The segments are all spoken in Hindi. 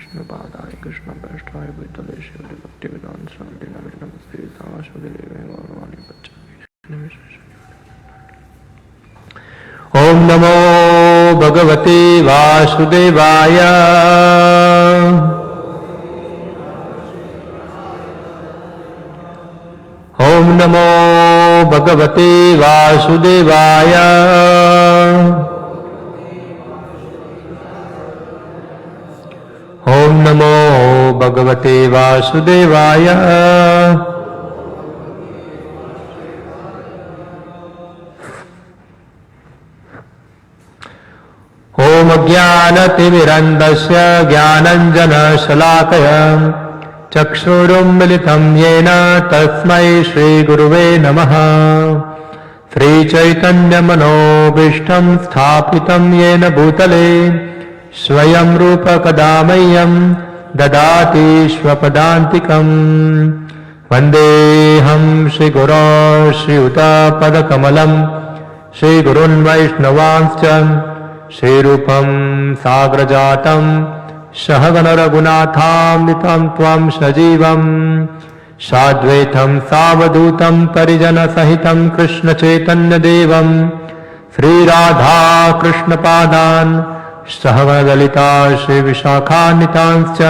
कृष्ण पादाय कृष्ण पृष्ठाय भूतले श्री भक्ति वेदांत स्वामी नमस्ते तावास्वदेवे गौरवाणी पच्चामि। ओम नमो भगवते वासुदेवाय। ओम नमो भगवते वासुदेवाय। ओम नमो भगवते वासुदेवाय। ओम अज्ञानतिमिरन्धस्य ज्ञानाञ्जनशलाकया चक्षुरुन्मिलितं येन तस्मै श्रीगुरुवे नमः। श्रीचैतन्यमनोभीष्टं स्थापितं येन भूतले स्वयं रूप कदा मह्यं ददाति स्वपदान्तिकम्। वन्देऽहं श्रीगुरो श्रीयुतपदकमलं श्रीगुरुन् वैष्णवांश्च श्रीरूपं साग्रजातं सहगण रघुनाथामृतं त्वं सजीवं साद्वैतं सावधूतं परिजनसहितं कृष्णचैतन्यदेवं श्रीराधा कृष्णपादान् सहगणललिता श्रीविशाखान्वितांश्च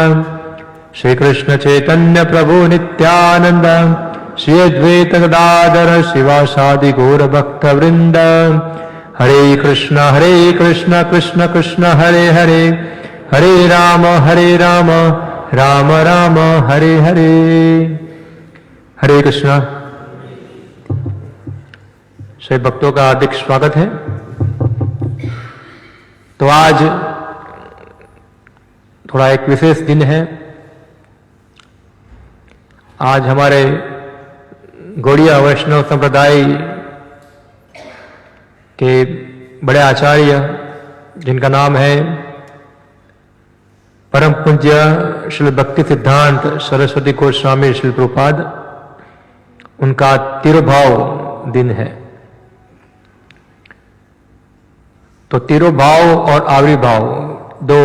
श्रीकृष्णचैतन्यप्रभु नित्यानन्द श्री अद्वैत गदाधर शिवासादि गौरभक्तवृन्द। हरे कृष्ण कृष्ण कृष्ण हरे हरे, हरे राम राम राम हरे हरे। हरे कृष्ण। सभी भक्तों का हार्दिक स्वागत है। तो आज थोड़ा एक विशेष दिन है। आज हमारे गौड़िया वैष्णव संप्रदाय के बड़े आचार्य जिनका नाम है परम पूज्य श्री भक्ति सिद्धांत सरस्वती गोस्वामी श्री प्रभुपाद, उनका तिरुभाव दिन है। तो तिरुभाव और आविर्भाव दो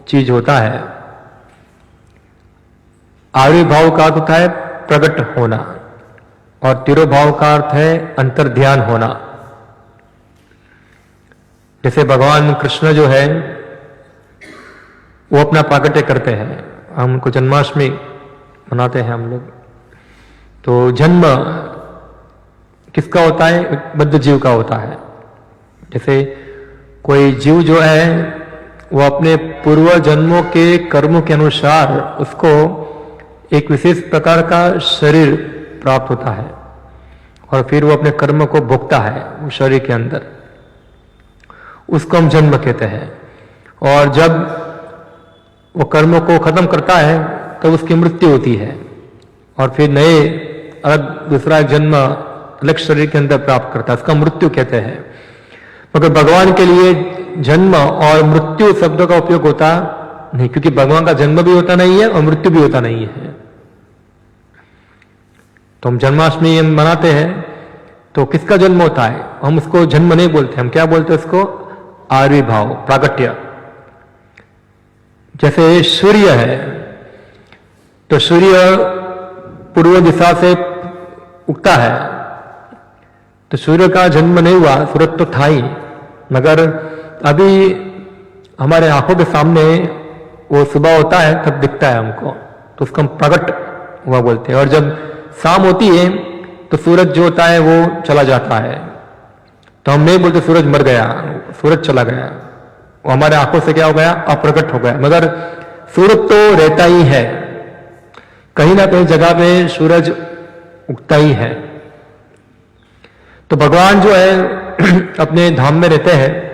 चीज होता है। आविर्भाव का अर्थ होता है प्रकट होना और तिरुभाव का अर्थ है अंतर्ध्यान होना। जैसे भगवान कृष्ण जो है वो अपना प्राकट्य करते हैं। हम उनको जन्माष्टमी मनाते हैं हम लोग। तो जन्म किसका होता है? बद्ध जीव का होता है। जैसे कोई जीव जो है वो अपने पूर्व जन्मों के कर्मों के अनुसार उसको एक विशेष प्रकार का शरीर प्राप्त होता है और फिर वो अपने कर्म को भोगता है उस शरीर के अंदर। उसको हम जन्म कहते हैं। और जब वो कर्मों को खत्म करता है तो उसकी मृत्यु होती है और फिर नए अलग दूसरा जन्म अलग शरीर के अंदर प्राप्त करता है। उसका मृत्यु कहते हैं। मगर भगवान के लिए जन्म और मृत्यु शब्दों का उपयोग होता नहीं, क्योंकि भगवान का जन्म भी होता नहीं है और मृत्यु भी होता नहीं है। तो हम जन्माष्टमी मनाते हैं तो किसका जन्म होता है? हम उसको जन्म नहीं बोलते, हम क्या बोलते हैं उसको? आविर्भाव, प्राकट्य। जैसे सूर्य है तो सूर्य पूर्व दिशा से उगता है तो सूर्य का जन्म नहीं हुआ, सूरज तो था ही, मगर अभी हमारे आंखों के सामने वो सुबह होता है तब दिखता है हमको, तो उसको हम प्रकट हुआ बोलते हैं। और जब शाम होती है तो सूरज जो होता है वो चला जाता है। तो हम नहीं बोलते सूरज मर गया, सूरज चला गया, वो हमारे आंखों से क्या हो गया? अप्रकट हो गया। मगर सूरज तो रहता ही है, कहीं ना कहीं जगह पे सूरज उगता ही है। तो भगवान जो है अपने धाम में रहते हैं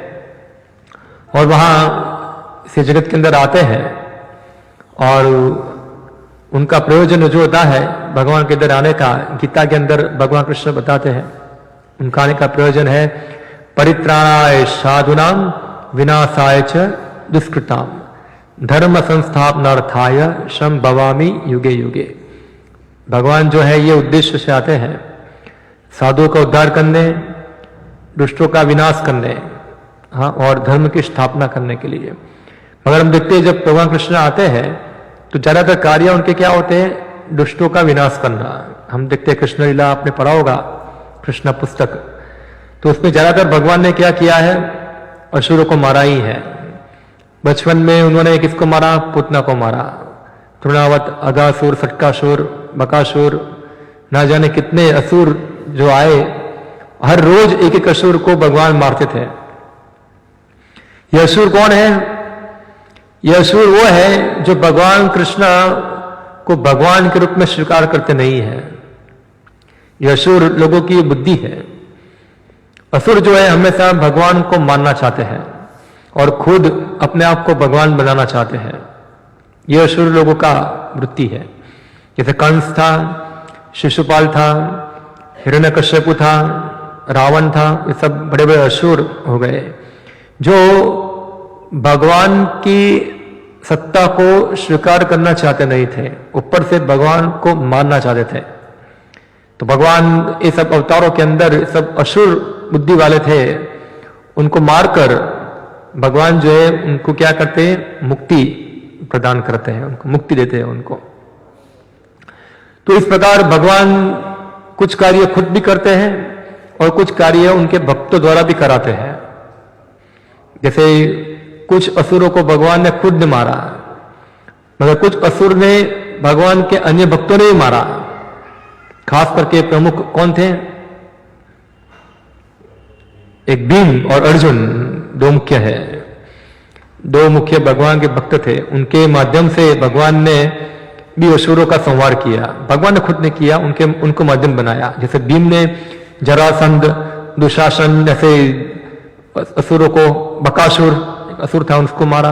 और वहां इस जगत के अंदर आते हैं और उनका प्रयोजन जो होता है भगवान के अंदर आने का, गीता के अंदर भगवान कृष्ण बताते हैं उनका आने का प्रयोजन है परित्राणाय साधुनाम विनाशाय च दुष्कृताम धर्म संस्थापनार्थाय संभवामि युगे युगे। भगवान जो है ये उद्देश्य से आते हैं साधुओं का उद्धार करने, दुष्टों का विनाश करने, हाँ, और धर्म की स्थापना करने के लिए। मगर हम देखते हैं जब भगवान कृष्ण आते हैं तो ज्यादातर कार्य उनके क्या होते हैं, दुष्टों का विनाश करना। हम देखते हैं कृष्ण लीला, आपने पढ़ा होगा कृष्ण पुस्तक, तो उसमें ज्यादातर भगवान ने क्या किया है, असुरों को मारा ही है। बचपन में उन्होंने किसको मारा, पूतना को मारा, तृणावत, अगासुर, सटकासुर, बकासुर, ना जाने कितने असुर जो आए, हर रोज एक एक असुर को भगवान मारते थे। यह असुर कौन है, यह असुर वो है जो भगवान कृष्ण को भगवान के रूप में स्वीकार करते नहीं है। यह असुर लोगों की बुद्धि है। असुर जो है हमेशा भगवान को मानना चाहते हैं और खुद अपने आप को भगवान बनाना चाहते हैं। यह असुर लोगों का वृत्ति है। जैसे कंस था, शिशुपाल था, हिरण्यकश्यप था, रावण था, ये सब बड़े बड़े असुर हो गए जो भगवान की सत्ता को स्वीकार करना चाहते नहीं थे, ऊपर से भगवान को मानना चाहते थे। तो भगवान ये सब अवतारों के अंदर सब असुर बुद्धि वाले थे, उनको मारकर भगवान जो है उनको क्या करते हैं, मुक्ति प्रदान करते हैं, उनको मुक्ति देते हैं उनको। तो इस प्रकार भगवान कुछ कार्य खुद भी करते हैं और कुछ कार्य उनके भक्तों द्वारा भी कराते हैं। जैसे कुछ असुरों को भगवान ने खुद ने मारा, मगर कुछ असुर ने भगवान के अन्य भक्तों ने भी मारा। खास करके प्रमुख कौन थे, एक भीम और अर्जुन, दो मुख्य है, दो मुख्य भगवान के भक्त थे। उनके माध्यम से भगवान ने भी असुरों का संहार किया। भगवान ने खुद ने किया, उनको माध्यम बनाया। जैसे भीम ने जरासंध, दुशासन जैसे असुरों को, बकासुर असुर था उसको मारा।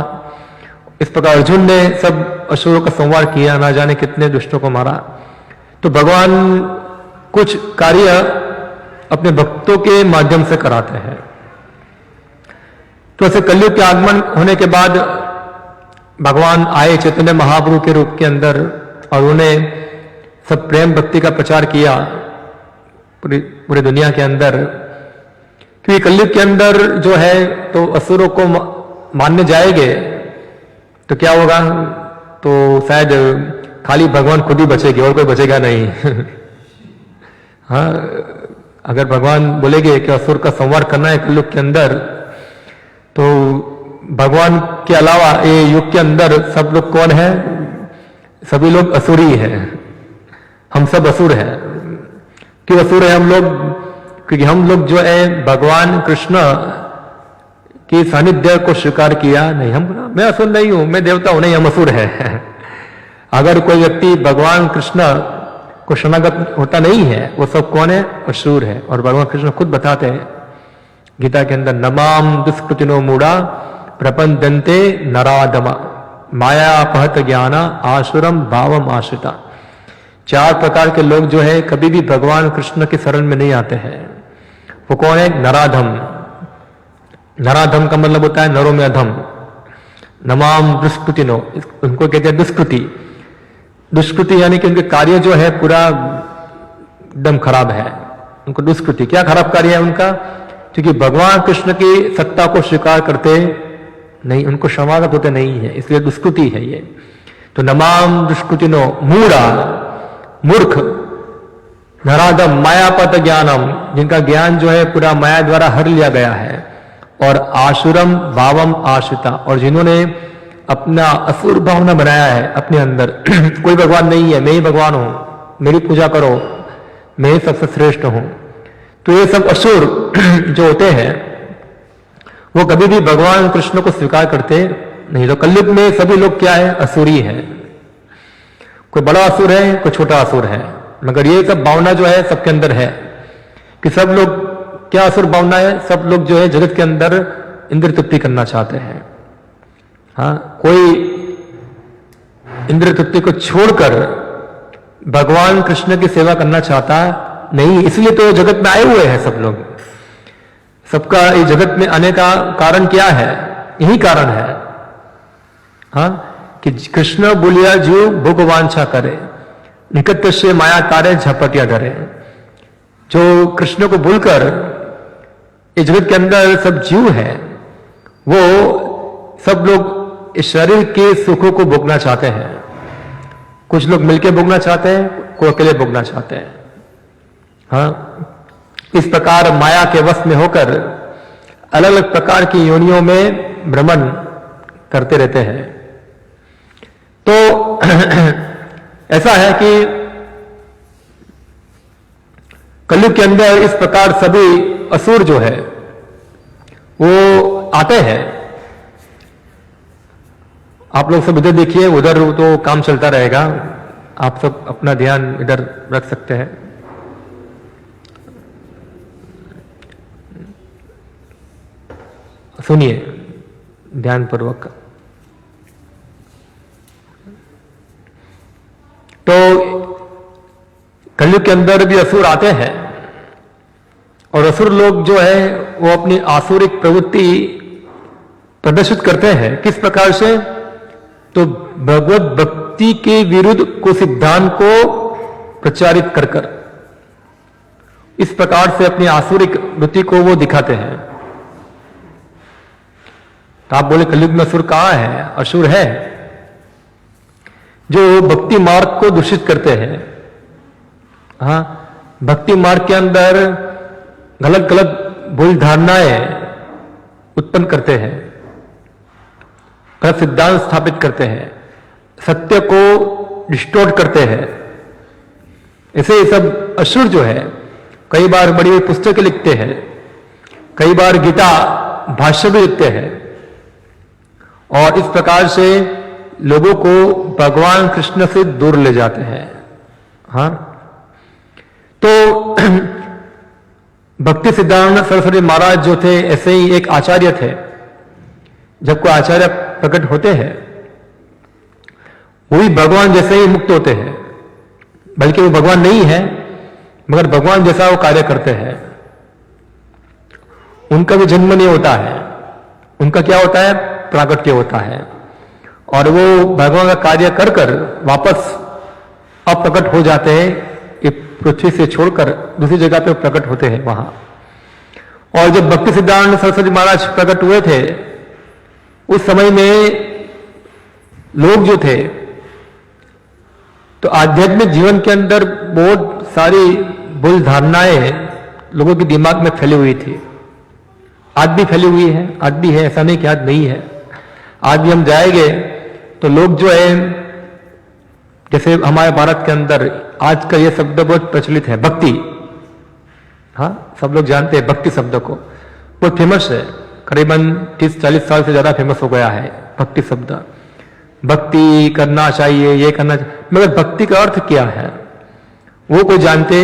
इस प्रकार अर्जुन ने सब असुरों का संहार किया, ना जाने कितने दुष्टों को मारा। तो भगवान कुछ कार्य अपने भक्तों के माध्यम से कराते हैं। तो ऐसे कलयुग के आगमन होने के बाद भगवान आए चैतन्य महाप्रभु के रूप के अंदर और उन्हें सब प्रेम भक्ति का प्रचार किया पूरी दुनिया के अंदर। क्योंकि कलयुग के अंदर जो है तो असुरों को मानने जाएंगे तो क्या होगा, तो शायद खाली भगवान खुद ही बचेगी और कोई बचेगा नहीं। हाँ, अगर भगवान बोलेंगे कि असुर का संहार करना है कलयुग के अंदर, तो भगवान के अलावा ये युग के अंदर सब लोग कौन है, सभी लोग असुरी है। हम सब असुर हैं। क्यों असुर है हम लोग, क्योंकि हम लोग जो है भगवान कृष्ण की सानिध्य को स्वीकार किया नहीं। हम मैं असुर नहीं हूं, मैं देवता हूं, नहीं, हम असुर है। अगर कोई व्यक्ति भगवान कृष्ण को शरणागत होता नहीं है, वो सब कौन है, असुर है। और भगवान कृष्ण खुद बताते हैं गीता के अंदर, नमाम दुष्कृतिनो मूढ़ा प्रपंदन्ते नराधमा माया अपहत ज्ञाना आसुरम भावम आश्रिता। 4 प्रकार के लोग जो है कभी भी भगवान कृष्ण के शरण में नहीं आते हैं। वो कौन है, नराधम। नराधम का मतलब होता है नरों में अधम। नमाम दुष्कृतिनो, उनको कहते हैं दुष्कृति। दुष्कृति यानी कि उनके कार्य जो है पूरा एकदम खराब है, उनको दुष्कृति। क्या खराब कार्य है उनका, क्योंकि भगवान कृष्ण की सत्ता को स्वीकार करते नहीं, उनको शरणागत होते नहीं है, इसलिए दुष्कृति है ये। तो नमाम दुष्कृतिनो मूढ़ा, मूर्ख, नराधम मायापत ज्ञानम, जिनका ज्ञान जो है पूरा माया द्वारा हर लिया गया है, और आसुरम भावम आश्रिता, और जिन्होंने अपना असुर भावना बनाया है अपने अंदर। कोई भगवान नहीं है, मैं ही भगवान हूं, मेरी पूजा करो, मैं ही सबसे श्रेष्ठ हूं। तो ये सब असुर जो होते हैं वो कभी भी भगवान कृष्ण को स्वीकार करते नहीं। तो कलयुग में सभी लोग क्या है, असुरी है। कोई बड़ा असुर है, कोई छोटा असुर है, मगर ये सब भावना जो है सबके अंदर है कि सब लोग क्या असुर भावना है, सब लोग जो है जगत के अंदर इंद्र तृप्ति करना चाहते हैं। हाँ, कोई इंद्र तृप्ति को छोड़कर भगवान कृष्ण की सेवा करना चाहता नहीं, इसलिए तो जगत में आए हुए हैं सब लोग। सबका इस जगत में आने का कारण क्या है, यही कारण है। हाँ, कि कृष्ण बोलिया जीव भोगवांछा करे, निकट से माया तारे झपटिया धरे। जो कृष्ण को भूलकर इस जगत के अंदर सब जीव है, वो सब लोग इस शरीर के सुखों को भोगना चाहते हैं। कुछ लोग मिलकर भोगना चाहते हैं, कोई अकेले भोगना चाहते हैं। हाँ, इस प्रकार माया के वश में होकर अलग अलग प्रकार की योनियों में भ्रमण करते रहते हैं। तो ऐसा है कि कलयुग के अंदर इस प्रकार सभी असुर जो है वो आते हैं। आप लोग सब इधर देखिए, उधर तो काम चलता रहेगा, आप सब अपना ध्यान इधर रख सकते हैं। सुनिए ध्यानपूर्वक। तो कलयुग के अंदर भी असुर आते हैं और असुर लोग जो है वो अपनी आसुरिक प्रवृत्ति प्रदर्शित करते हैं। किस प्रकार से? तो भगवत भक्ति के विरुद्ध को सिद्धांत को प्रचारित कर कर इस प्रकार से अपनी आसुरिक वृत्ति को वो दिखाते हैं। तो आप बोले कलयुग में असुर कहां है? असुर है जो भक्ति मार्ग को दूषित करते हैं। हाँ, भक्ति मार्ग के अंदर गलत गलत भूल धारणाएं उत्पन्न करते हैं, गलत सिद्धांत स्थापित करते हैं, सत्य को डिस्टोर्ट करते हैं। ऐसे ये सब असुर जो है कई बार बड़ी बड़ी पुस्तकें लिखते हैं, कई बार गीता भाष्य भी लिखते हैं और इस प्रकार से लोगों को भगवान कृष्ण से दूर ले जाते हैं। हाँ, तो भक्ति सिद्धांत सरस्वती महाराज जो थे ऐसे ही एक आचार्य थे। जब कोई आचार्य प्रकट होते हैं वो भी भगवान जैसे ही मुक्त होते हैं, बल्कि वो भगवान नहीं है मगर भगवान जैसा वो कार्य करते हैं। उनका भी जन्म नहीं होता है, उनका क्या होता है? प्राकट्य होता है और वो भगवान का कार्य कर कर वापस अप्रकट हो जाते हैं। ये पृथ्वी से छोड़कर दूसरी जगह पे प्रकट होते हैं वहां। और जब भक्ति सिद्धांत सरस्वती महाराज प्रकट हुए थे उस समय में लोग जो थे तो आध्यात्मिक जीवन के अंदर बहुत सारी भूल धारणाएं लोगों के दिमाग में फैली हुई थी। आज भी फैली हुई है, आज भी है, ऐसा नहीं कि आज नहीं है। आज भी हम जाएंगे तो लोग जो है, जैसे हमारे भारत के अंदर आज का ये शब्द बहुत प्रचलित है, भक्ति। हाँ, सब लोग जानते हैं भक्ति शब्द को, बहुत फेमस है। करीबन 30-40 साल से ज्यादा फेमस हो गया है भक्ति शब्द। भक्ति करना चाहिए, ये करना चाहिए, मगर भक्ति का अर्थ क्या है वो कोई जानते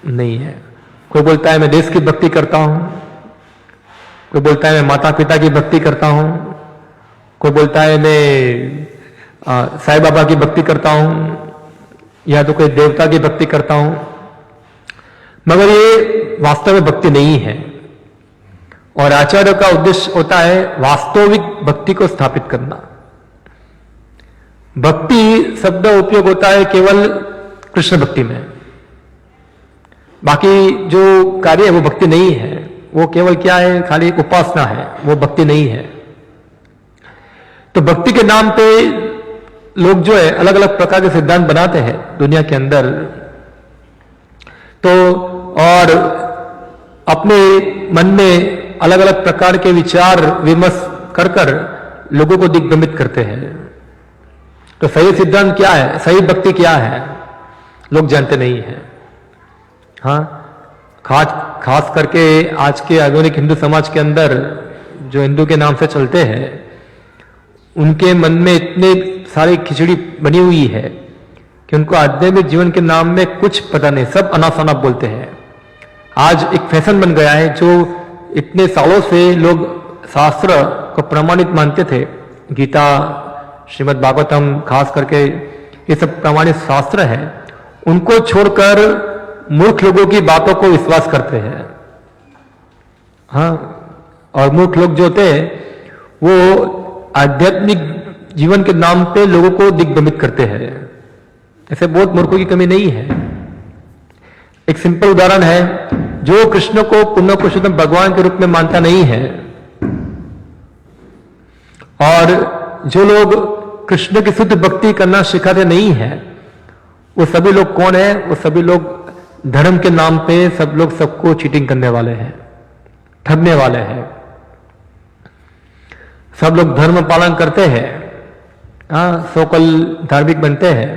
नहीं है। कोई बोलता है मैं देश की भक्ति करता हूं, कोई बोलता है मैं माता पिता की भक्ति करता हूं, कोई बोलता है मैं साईं बाबा की भक्ति करता हूं या तो कोई देवता की भक्ति करता हूं, मगर ये वास्तव में भक्ति नहीं है। और आचार्य का उद्देश्य होता है वास्तविक भक्ति को स्थापित करना। भक्ति शब्द उपयोग होता है केवल कृष्ण भक्ति में, बाकी जो कार्य है वो भक्ति नहीं है। वो केवल क्या है? खाली एक उपासना है, वो भक्ति नहीं है। तो भक्ति के नाम पे लोग जो है अलग अलग प्रकार के सिद्धांत बनाते हैं दुनिया के अंदर। तो और अपने मन में अलग अलग प्रकार के विचार विमर्श कर कर लोगों को दिग्भ्रमित करते हैं। तो सही सिद्धांत क्या है, सही भक्ति क्या है, लोग जानते नहीं है। हाँ, खास करके आज के आधुनिक हिंदू समाज के अंदर जो हिंदू के नाम से चलते हैं उनके मन में इतने सारी खिचड़ी बनी हुई है कि उनको आध्यात्मिक जीवन के नाम में कुछ पता नहीं, सब अनाप-शनाप बोलते हैं। आज एक फैशन बन गया है जो इतने सालों से लोग शास्त्र को प्रमाणित मानते थे, गीता, श्रीमद् भागवतम, खास करके ये सब प्रमाणित शास्त्र है, उनको छोड़कर मूर्ख लोगों की बातों को विश्वास करते हैं। हाँ, और मूर्ख लोग जो होते हैं वो आध्यात्मिक जीवन के नाम पे लोगों को दिग्भ्रमित करते हैं। ऐसे बहुत मूर्खों की कमी नहीं है। एक सिंपल उदाहरण है, जो कृष्ण को पुण्य पुरुषोत्तम भगवान के रूप में मानता नहीं है और जो लोग कृष्ण की शुद्ध भक्ति करना सिखाते नहीं है, वो सभी लोग कौन है? वो सभी लोग धर्म के नाम पे सब लोग सबको चीटिंग करने वाले हैं, ठगने वाले हैं। सब लोग धर्म पालन करते हैं, सोकल धार्मिक बनते हैं।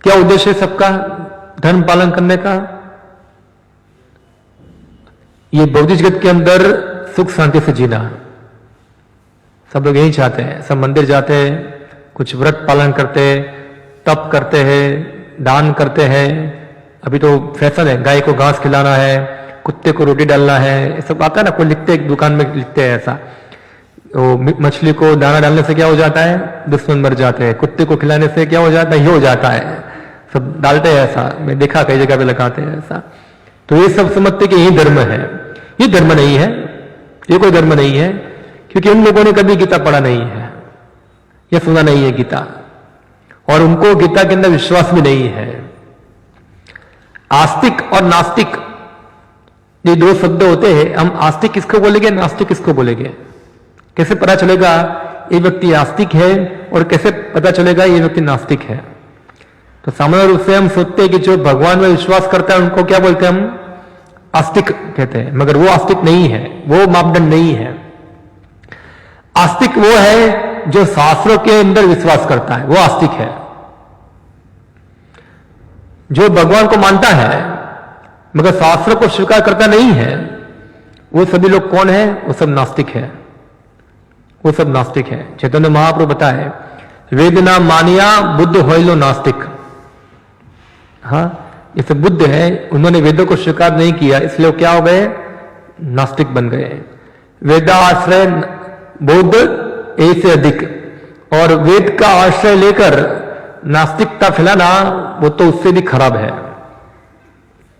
क्या उद्देश्य है सबका धर्म पालन करने का? ये भौतिक जगत के अंदर सुख शांति से जीना। सब लोग यही चाहते हैं। सब मंदिर जाते हैं, कुछ व्रत पालन करते हैं, तप करते हैं, दान करते हैं। अभी तो फैशन है, गाय को घास खिलाना है, कुत्ते को रोटी डालना है, ये सब आता है ना। कोई लिखते एक दुकान में लिखते हैं ऐसा। वो मछली को दाना डालने से क्या हो जाता है? दुश्मन मर जाते हैं। कुत्ते को खिलाने से क्या हो जाता है? ये हो जाता है। सब डालते हैं ऐसा, मैं देखा कई जगह पे लगाते हैं ऐसा। तो ये सब समझते कि यही धर्म है। ये धर्म नहीं है, ये कोई धर्म नहीं है, क्योंकि उन लोगों ने कभी गीता पढ़ा नहीं है या सुना नहीं है गीता, और उनको गीता के अंदर विश्वास भी नहीं है। आस्तिक और नास्तिक ये दो शब्द होते हैं। हम आस्तिक किसको बोलेंगे, नास्तिक किसको बोलेंगे? कैसे पता चलेगा ये व्यक्ति आस्तिक है और कैसे पता चलेगा ये व्यक्ति नास्तिक है? तो सामान्य रूप से हम सोचते हैं कि जो भगवान में विश्वास करता है उनको क्या बोलते हैं? हम आस्तिक कहते हैं, मगर वो आस्तिक नहीं है, वो मापदंड नहीं है। आस्तिक वो है जो शास्त्रों के अंदर विश्वास करता है, वो आस्तिक है। जो भगवान को मानता है मगर शास्त्र को स्वीकार करता नहीं है, वो सभी लोग कौन है? वो सब नास्तिक है, वो सब नास्तिक है। चैतन्य महाप्रभु बताए, वेद ना मानिया बुद्ध होइलो नास्तिक। हाँ, ये सब बुद्ध है, उन्होंने वेदों को स्वीकार नहीं किया, इसलिए वो क्या हो गए? नास्तिक बन गए। वेदा आश्रय बौद्ध ऐसे अधिक, और वेद का आश्रय लेकर नास्तिकता फैलाना वो तो उससे भी खराब है।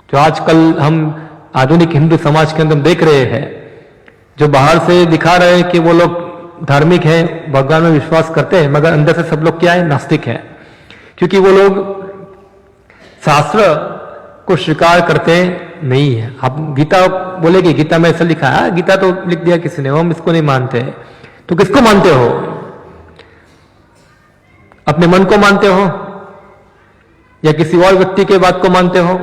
जो आजकल हम आधुनिक हिंदू समाज के अंदर देख रहे हैं, जो बाहर से दिखा रहे हैं कि वो लोग धार्मिक है, भगवान में विश्वास करते हैं, मगर अंदर से सब लोग क्या है? नास्तिक है। क्योंकि वो लोग शास्त्र को स्वीकार करते नहीं है। आप गीता बोलेगे, गीता में ऐसा लिखा है, गीता तो लिख दिया किसी ने, हम इसको नहीं मानते। तो किसको मानते हो? अपने मन को मानते हो या किसी और व्यक्ति के बात को मानते हो?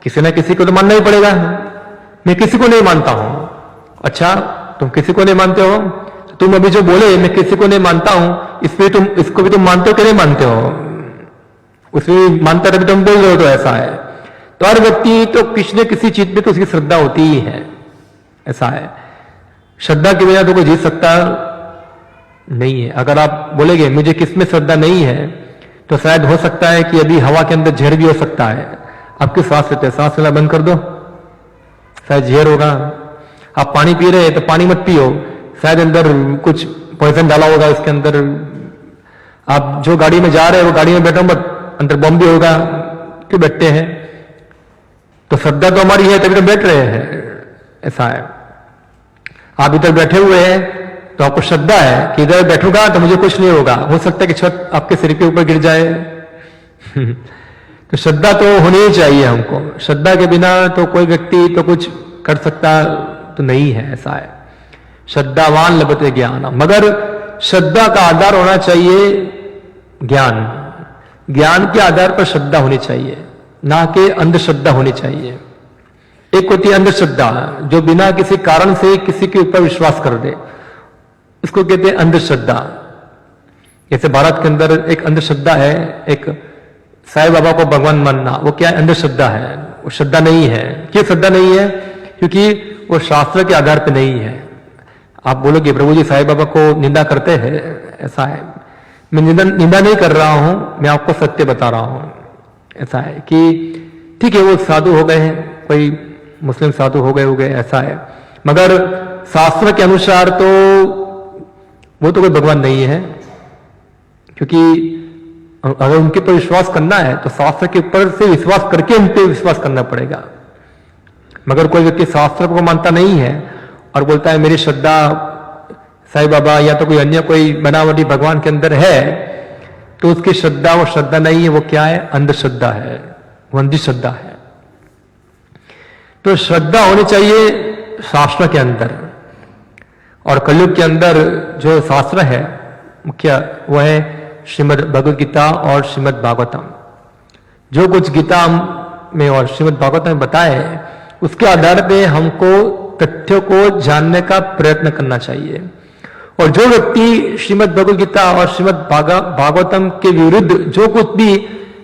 किसी ना किसी को तो मानना ही पड़ेगा। मैं किसी को नहीं मानता हूं। अच्छा, तुम किसी को नहीं मानते हो? तुम अभी जो बोले मैं किसी को नहीं मानता हूं, इसमें तुम इसको भी तुम मानते हो कि नहीं मानते हो? उसमें मानता तभी तुम बोल रहे हो, तो ऐसा है। तो हर व्यक्ति तो किसी न किसी चीज में तो उसकी श्रद्धा होती ही है, ऐसा है। श्रद्धा के बिना तो कोई जी सकता नहीं है। अगर आप बोलेंगे मुझे किसमें श्रद्धा नहीं है, तो शायद हो सकता है कि अभी हवा के अंदर जहर भी हो सकता है। आप क्यों सांस लेते हैं? सांस लेना बंद कर दो, शायद जहर होगा। आप पानी पी रहे हैं तो पानी मत पियो, शायद अंदर कुछ पॉइजन डाला होगा इसके अंदर। आप जो गाड़ी में जा रहे हैं वो गाड़ी में बैठो मत, अंदर बम भी होगा, क्यों बैठते हैं? तो श्रद्धा तो हमारी है तभी तो बैठ रहे हैं, ऐसा है। आप इधर बैठे हुए हैं तो आपको श्रद्धा है कि इधर बैठूंगा तो मुझे कुछ नहीं होगा। हो सकता है कि छत आपके सिर के ऊपर गिर जाए। तो श्रद्धा तो होनी ही चाहिए हमको। श्रद्धा के बिना तो कोई व्यक्ति तो कुछ कर सकता तो नहीं है, ऐसा है। श्रद्धावान लभते ज्ञान, मगर श्रद्धा का आधार होना चाहिए ज्ञान। ज्ञान के आधार पर श्रद्धा होनी चाहिए, ना कि अंधश्रद्धा होनी चाहिए। एक होती है अंधश्रद्धा, जो बिना किसी कारण से किसी के ऊपर विश्वास कर दे, इसको कहते हैं अंधश्रद्धा। जैसे भारत के अंदर एक अंधश्रद्धा है, एक साईं बाबा को भगवान मानना, वो क्या है? अंधश्रद्धा है, वो श्रद्धा नहीं है। क्यों श्रद्धा नहीं है? क्योंकि वो शास्त्र के आधार पर नहीं है। आप बोलोगे प्रभु जी साईं बाबा को निंदा करते हैं, ऐसा है। मैं निंदा नहीं कर रहा हूं, मैं आपको सत्य बता रहा हूं। ऐसा है कि ठीक है वो साधु हो गए हैं, कोई मुस्लिम साधु हो गए, ऐसा है, मगर शास्त्र के अनुसार तो वो तो कोई भगवान नहीं है। क्योंकि अगर उनके पर विश्वास करना है तो शास्त्र के ऊपर से विश्वास करके उन पर विश्वास करना पड़ेगा। मगर कोई व्यक्ति शास्त्र को मानता नहीं है और बोलता है मेरी श्रद्धा साईं बाबा या तो कोई अन्य कोई बनावटी भगवान के अंदर है, तो उसकी श्रद्धा वो श्रद्धा नहीं है, वो क्या है? अंधश्रद्धा है, वो अंधश्रद्धा है। तो श्रद्धा होनी चाहिए शास्त्र के अंदर, और कलयुग के अंदर जो शास्त्र है मुख्य वो है श्रीमद् भगवद गीता और श्रीमद् भागवतम। जो कुछ गीता में और श्रीमद् भागवतम में बताए उसके आधार पे हमको तथ्यों को जानने का प्रयत्न करना चाहिए। और जो व्यक्ति श्रीमद् भगवद गीता और श्रीमद् भागवतम के विरुद्ध जो कुछ भी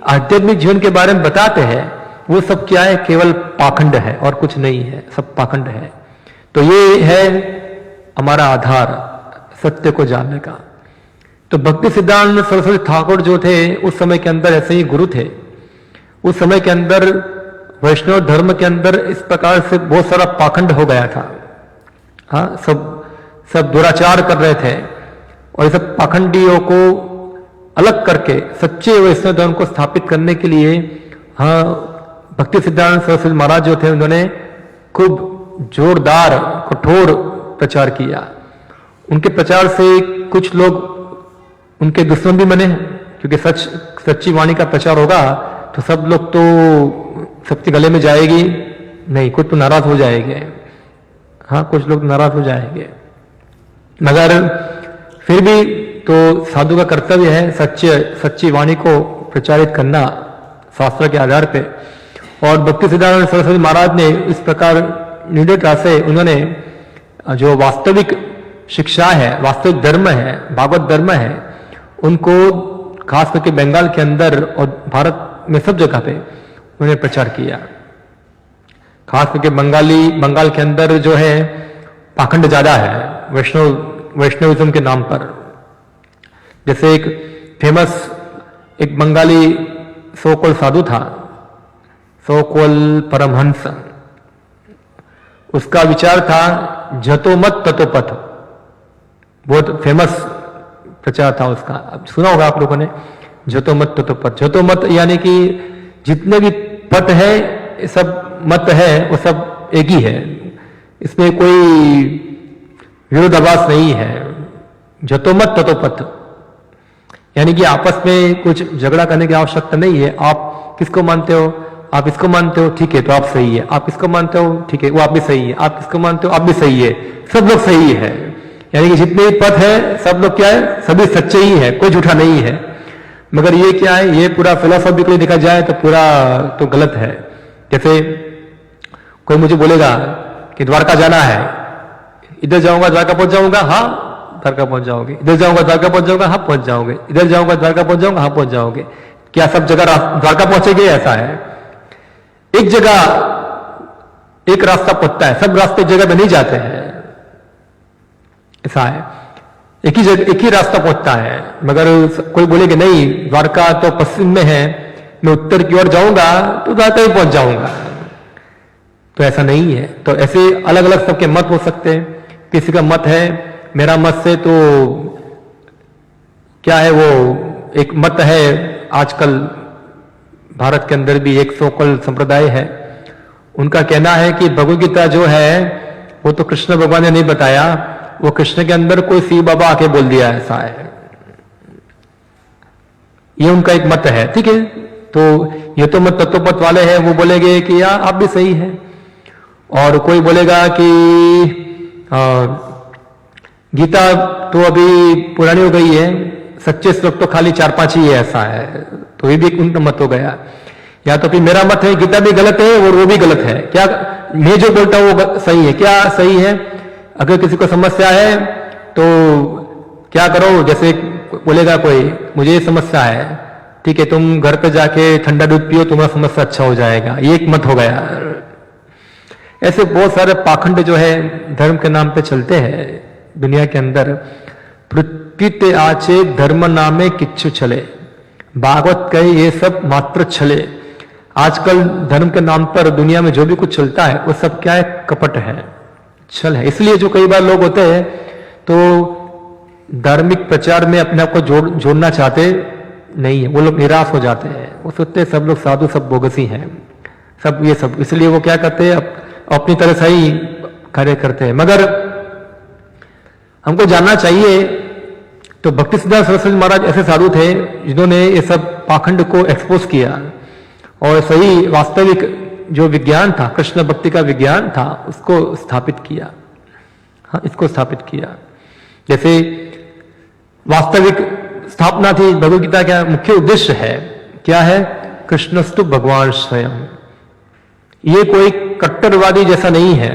आध्यात्मिक जीवन के बारे में बताते हैं वो सब क्या है, केवल पाखंड है और कुछ नहीं है, सब पाखंड है। तो ये है हमारा आधार सत्य को जानने का। तो भक्ति सिद्धांत सरस्वती ठाकुर जो थे उस समय के अंदर ऐसे ही गुरु थे। उस समय के अंदर वैष्णव धर्म के अंदर इस प्रकार से बहुत सारा पाखंड हो गया था। हाँ, सब दुराचार कर रहे थे और इस पाखंडियों को अलग करके सच्चे वैष्णव धर्म को स्थापित करने के लिए हाँ भक्ति सिद्धांत सरस्वती महाराज जो थे उन्होंने खूब जोरदार कठोर प्रचार किया। उनके प्रचार से कुछ लोग उनके दुश्मन भी बने, क्योंकि सच्ची वाणी का प्रचार होगा तो सब लोग तो सबके गले में जाएगी नहीं, कुछ तो नाराज हो जाएंगे। हाँ, कुछ लोग नाराज हो जाएंगे, मगर फिर भी तो साधु का कर्तव्य है सच्ची वाणी को प्रचारित करना शास्त्र के आधार पे। और भक्ति सिद्धांत सरस्वती महाराज ने इस प्रकार निर्दयता से उन्होंने जो वास्तविक शिक्षा है, वास्तविक धर्म है, भागवत धर्म है, उनको खास करके बंगाल के अंदर और भारत में सब जगह पे उन्होंने प्रचार किया। खास करके बंगाल के अंदर जो है पाखंड ज्यादा है वैष्णविज्म के नाम पर। जैसे एक फेमस एक बंगाली सोकोल साधु था, सोकोल परमहंस, उसका विचार था जतो मत ततो पथ। बहुत फेमस प्रचार था उसका, अब सुना होगा आप लोगों ने, जतो मत ततो पथ। जतो मत यानी कि जितने भी पथ है, सब मत है, वो सब एक ही है, इसमें कोई विरोधाभास नहीं है। जतो मत ततो पथ यानी कि आपस में कुछ झगड़ा करने की आवश्यकता नहीं है। आप किसको मानते हो, आप इसको मानते हो, ठीक है तो आप सही है। आप इसको मानते हो, ठीक है वो आप भी सही है। आप इसको मानते हो, आप भी सही है। सब लोग सही है, यानी कि जितने भी पथ है सब लोग क्या है, सभी सच्चे ही है, कोई झूठा नहीं है। मगर ये क्या है, ये पूरा फिलोसॉफिकली देखा जाए तो पूरा तो गलत है। जैसे कोई मुझे बोलेगा कि द्वारका जाना है, इधर जाऊंगा द्वारका पहुंच जाऊंगा, हाँ द्वारका पहुंच जाओगे। इधर जाऊंगा द्वारका पहुंच जाऊंगा, हाँ पहुंच जाओगे। इधर जाऊंगा द्वारका पहुंच जाऊंगा, हाँ पहुंच जाओगे। क्या सब जगह द्वारका पहुंचेंगे? ऐसा है, एक जगह एक रास्ता पड़ता है, सब रास्ते एक जगह पे नहीं जाते हैं, ऐसा है। एक ही रास्ता पहुंचता है। मगर कोई बोले कि नहीं द्वारका तो पश्चिम में है, मैं उत्तर की ओर जाऊंगा तो द्वारका ही पहुंच जाऊंगा, तो ऐसा नहीं है। तो ऐसे अलग अलग सबके मत हो सकते हैं। किसी का मत है, मेरा मत से तो क्या है, वो एक मत है आजकल भारत के अंदर भी एक सोकल संप्रदाय है, उनका कहना है कि भगवद गीता जो है वो तो कृष्ण भगवान ने नहीं बताया, वो कृष्ण के अंदर कोई शिव बाबा आके बोल दिया, ऐसा है। ये उनका एक मत है, ठीक है। तो ये तो मत तत्वपत वाले हैं, वो बोलेंगे कि यार आप भी सही है। और कोई बोलेगा कि गीता तो अभी पुरानी हो गई है, सच्चे श्लोक तो खाली 4-5 ही है, ऐसा है। तो ये भी एक उनका मत हो गया। या तो फिर मेरा मत है गीता भी गलत है और वो भी गलत है, क्या मैं जो बोलता हूं वो सही है? क्या सही है? अगर किसी को समस्या है तो क्या करो, जैसे बोलेगा कोई मुझे ये समस्या है, ठीक है तुम घर पे जाके ठंडा दूध पियो, तुम्हारा समस्या अच्छा हो जाएगा, ये एक मत हो गया। ऐसे बहुत सारे पाखंड जो है धर्म के नाम पे चलते हैं दुनिया के अंदर। पृथ्वी आचे धर्म नामे किच्छु चले, भागवत कहे ये सब मात्र छले। आजकल धर्म के नाम पर दुनिया में जो भी कुछ चलता है वो सब क्या है, कपट है, छल है। इसलिए जो कई बार लोग होते हैं तो धार्मिक प्रचार में अपने आप को जोड़ना चाहते नहीं है, वो लोग निराश हो जाते हैं। वो सोचते हैं सब लोग साधु, सब बोगसी हैं, सब ये सब, इसलिए वो क्या करते हैं अपनी तरह से ही कार्य करते हैं। मगर हमको जानना चाहिए, तो भक्ति सिद्धांत सरस्वती महाराज ऐसे साधु थे जिन्होंने ये सब पाखंड को एक्सपोज किया और सही वास्तविक जो विज्ञान था, कृष्ण भक्ति का विज्ञान था, उसको स्थापित किया। हाँ, इसको स्थापित किया। जैसे वास्तविक स्थापना थी। भगवद गीता का मुख्य उद्देश्य है क्या है? कृष्णस्तु भगवान स्वयं। ये कोई कट्टरवादी जैसा नहीं है,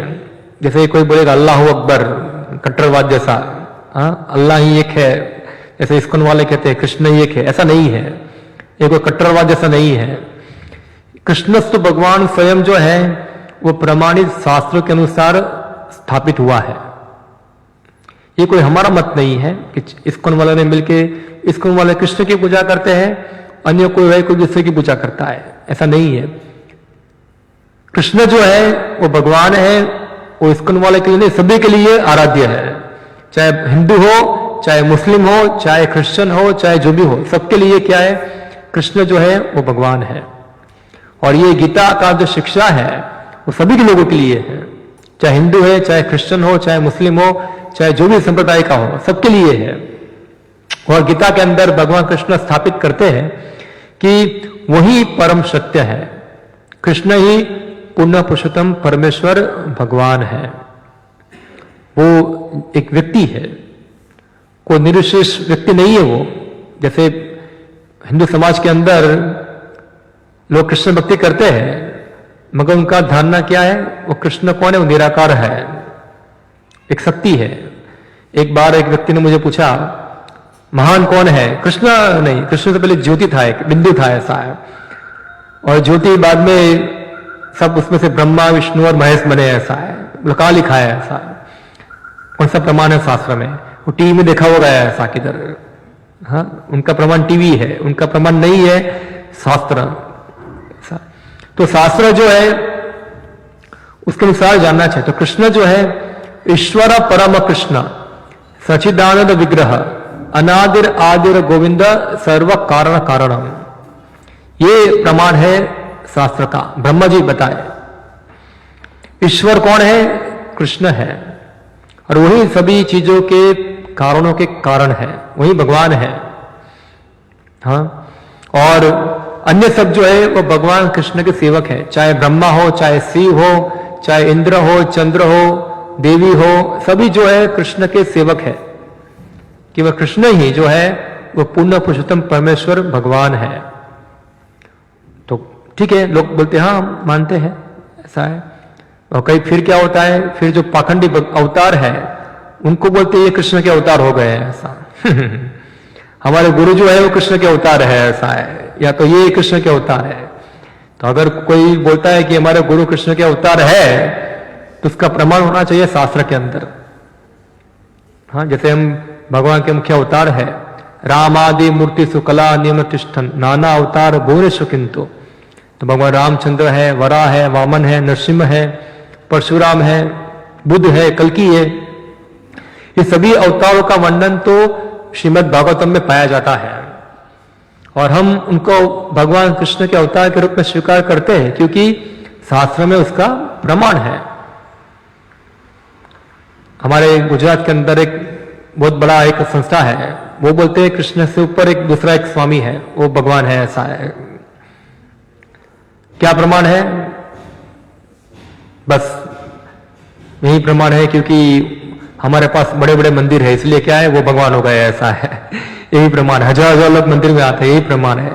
जैसे कोई बोलेगा अल्लाह अकबर, कट्टरवाद जैसा, हाँ अल्लाह ही एक है, जैसे इस्कॉन वाले कहते हैं कृष्ण ही एक है, ऐसा नहीं है। ये कोई कट्टरवाद जैसा नहीं है। कृष्णस्तु भगवान स्वयं जो है वो प्रमाणित शास्त्रों के अनुसार स्थापित हुआ है। ये कोई हमारा मत नहीं है कि इस्कॉन वाले ने मिलके, इस्कॉन वाले कृष्ण की पूजा करते हैं, अन्य कोई वह कोई दूसरे की पूजा करता है, ऐसा नहीं है। कृष्ण जो है वो भगवान है, वो इस्कॉन वाले के लिए नहीं, सभी के लिए आराध्य है। चाहे हिंदू हो, चाहे मुस्लिम हो, चाहे क्रिश्चियन हो, चाहे जो भी हो, सबके लिए क्या है? कृष्ण जो है वो भगवान है। और ये गीता का जो शिक्षा है वो सभी के लोगों के लिए है, चाहे हिंदू है, चाहे क्रिश्चियन हो, चाहे मुस्लिम हो, चाहे जो भी संप्रदाय का हो, सबके लिए है। और गीता के अंदर भगवान कृष्ण स्थापित करते हैं कि वही परम सत्य है, कृष्ण ही पूर्ण पुरुषोत्तम परमेश्वर भगवान है। वो एक व्यक्ति है, कोई निर्विशेष व्यक्ति नहीं है वो। जैसे हिंदू समाज के अंदर लोग कृष्ण भक्ति करते हैं, मगर उनका धारणा क्या है? वो कृष्ण कौन है? वो निराकार है, एक शक्ति है। एक बार एक व्यक्ति ने मुझे पूछा महान कौन है? कृष्ण नहीं, कृष्ण से पहले ज्योति था, एक बिंदु था, ऐसा है। और ज्योति बाद में सब उसमें से ब्रह्मा विष्णु और महेश बने, ऐसा है, कहा लिखा है ऐसा। कौन सा प्रमाण है शास्त्र में? वो टीवी में देखा होगा ऐसा किधर? हाँ, उनका प्रमाण टीवी है, उनका प्रमाण नहीं है शास्त्र। तो शास्त्र जो है उसके अनुसार जानना चाहिए। तो कृष्ण जो है ईश्वर परम कृष्ण सचिदानंद विग्रह अनादिर आदिर गोविंद सर्व कारण कारणम, ये प्रमाण है शास्त्र का। ब्रह्मा जी बताए ईश्वर कौन है? कृष्ण है, और वही सभी चीजों के कारणों के कारण है, वही भगवान है। हाँ, और अन्य सब जो है वो भगवान कृष्ण के सेवक है, चाहे ब्रह्मा हो, चाहे शिव हो, चाहे इंद्र हो, चंद्र हो, देवी हो, सभी जो है कृष्ण के सेवक है। कि वह कृष्ण ही जो है वो पूर्ण पुरुषोत्तम परमेश्वर भगवान है। तो ठीक है, लोग बोलते हैं हाँ हम मानते हैं, ऐसा है। और कई फिर क्या होता है, फिर जो पाखंडी अवतार है उनको बोलते हैं ये कृष्ण के अवतार हो गए हैं, ऐसा हमारे गुरु जो है वो कृष्ण के अवतार है, ऐसा है, या तो ये कृष्ण के अवतार है। तो अगर कोई बोलता है कि हमारे गुरु कृष्ण के अवतार है तो उसका प्रमाण होना चाहिए शास्त्र के अंदर। हाँ, जैसे हम भगवान के मुख्य अवतार है राम आदि मूर्ति सुकला नियम तिष्ठन नाना अवतार भुवनेषु किंतु। तो भगवान रामचंद्र है, वराह है, वामन है, नरसिंह है, परशुराम है, बुद्ध है, कल्कि है। ये सभी अवतारों का वर्णन तो श्रीमद् भागवतम में पाया जाता है, और हम उनको भगवान कृष्ण के अवतार के रूप में स्वीकार करते हैं क्योंकि शास्त्र में उसका प्रमाण है। हमारे गुजरात के अंदर एक बहुत बड़ा एक संस्था है, वो बोलते हैं कृष्ण से ऊपर एक दूसरा एक स्वामी है, वो भगवान है, ऐसा है। क्या प्रमाण है? बस यही प्रमाण है क्योंकि हमारे पास बड़े बड़े मंदिर है इसलिए क्या है वो भगवान हो गए, ऐसा है। यही प्रमाण, हजार लोग मंदिर में आते हैं, यही प्रमाण है।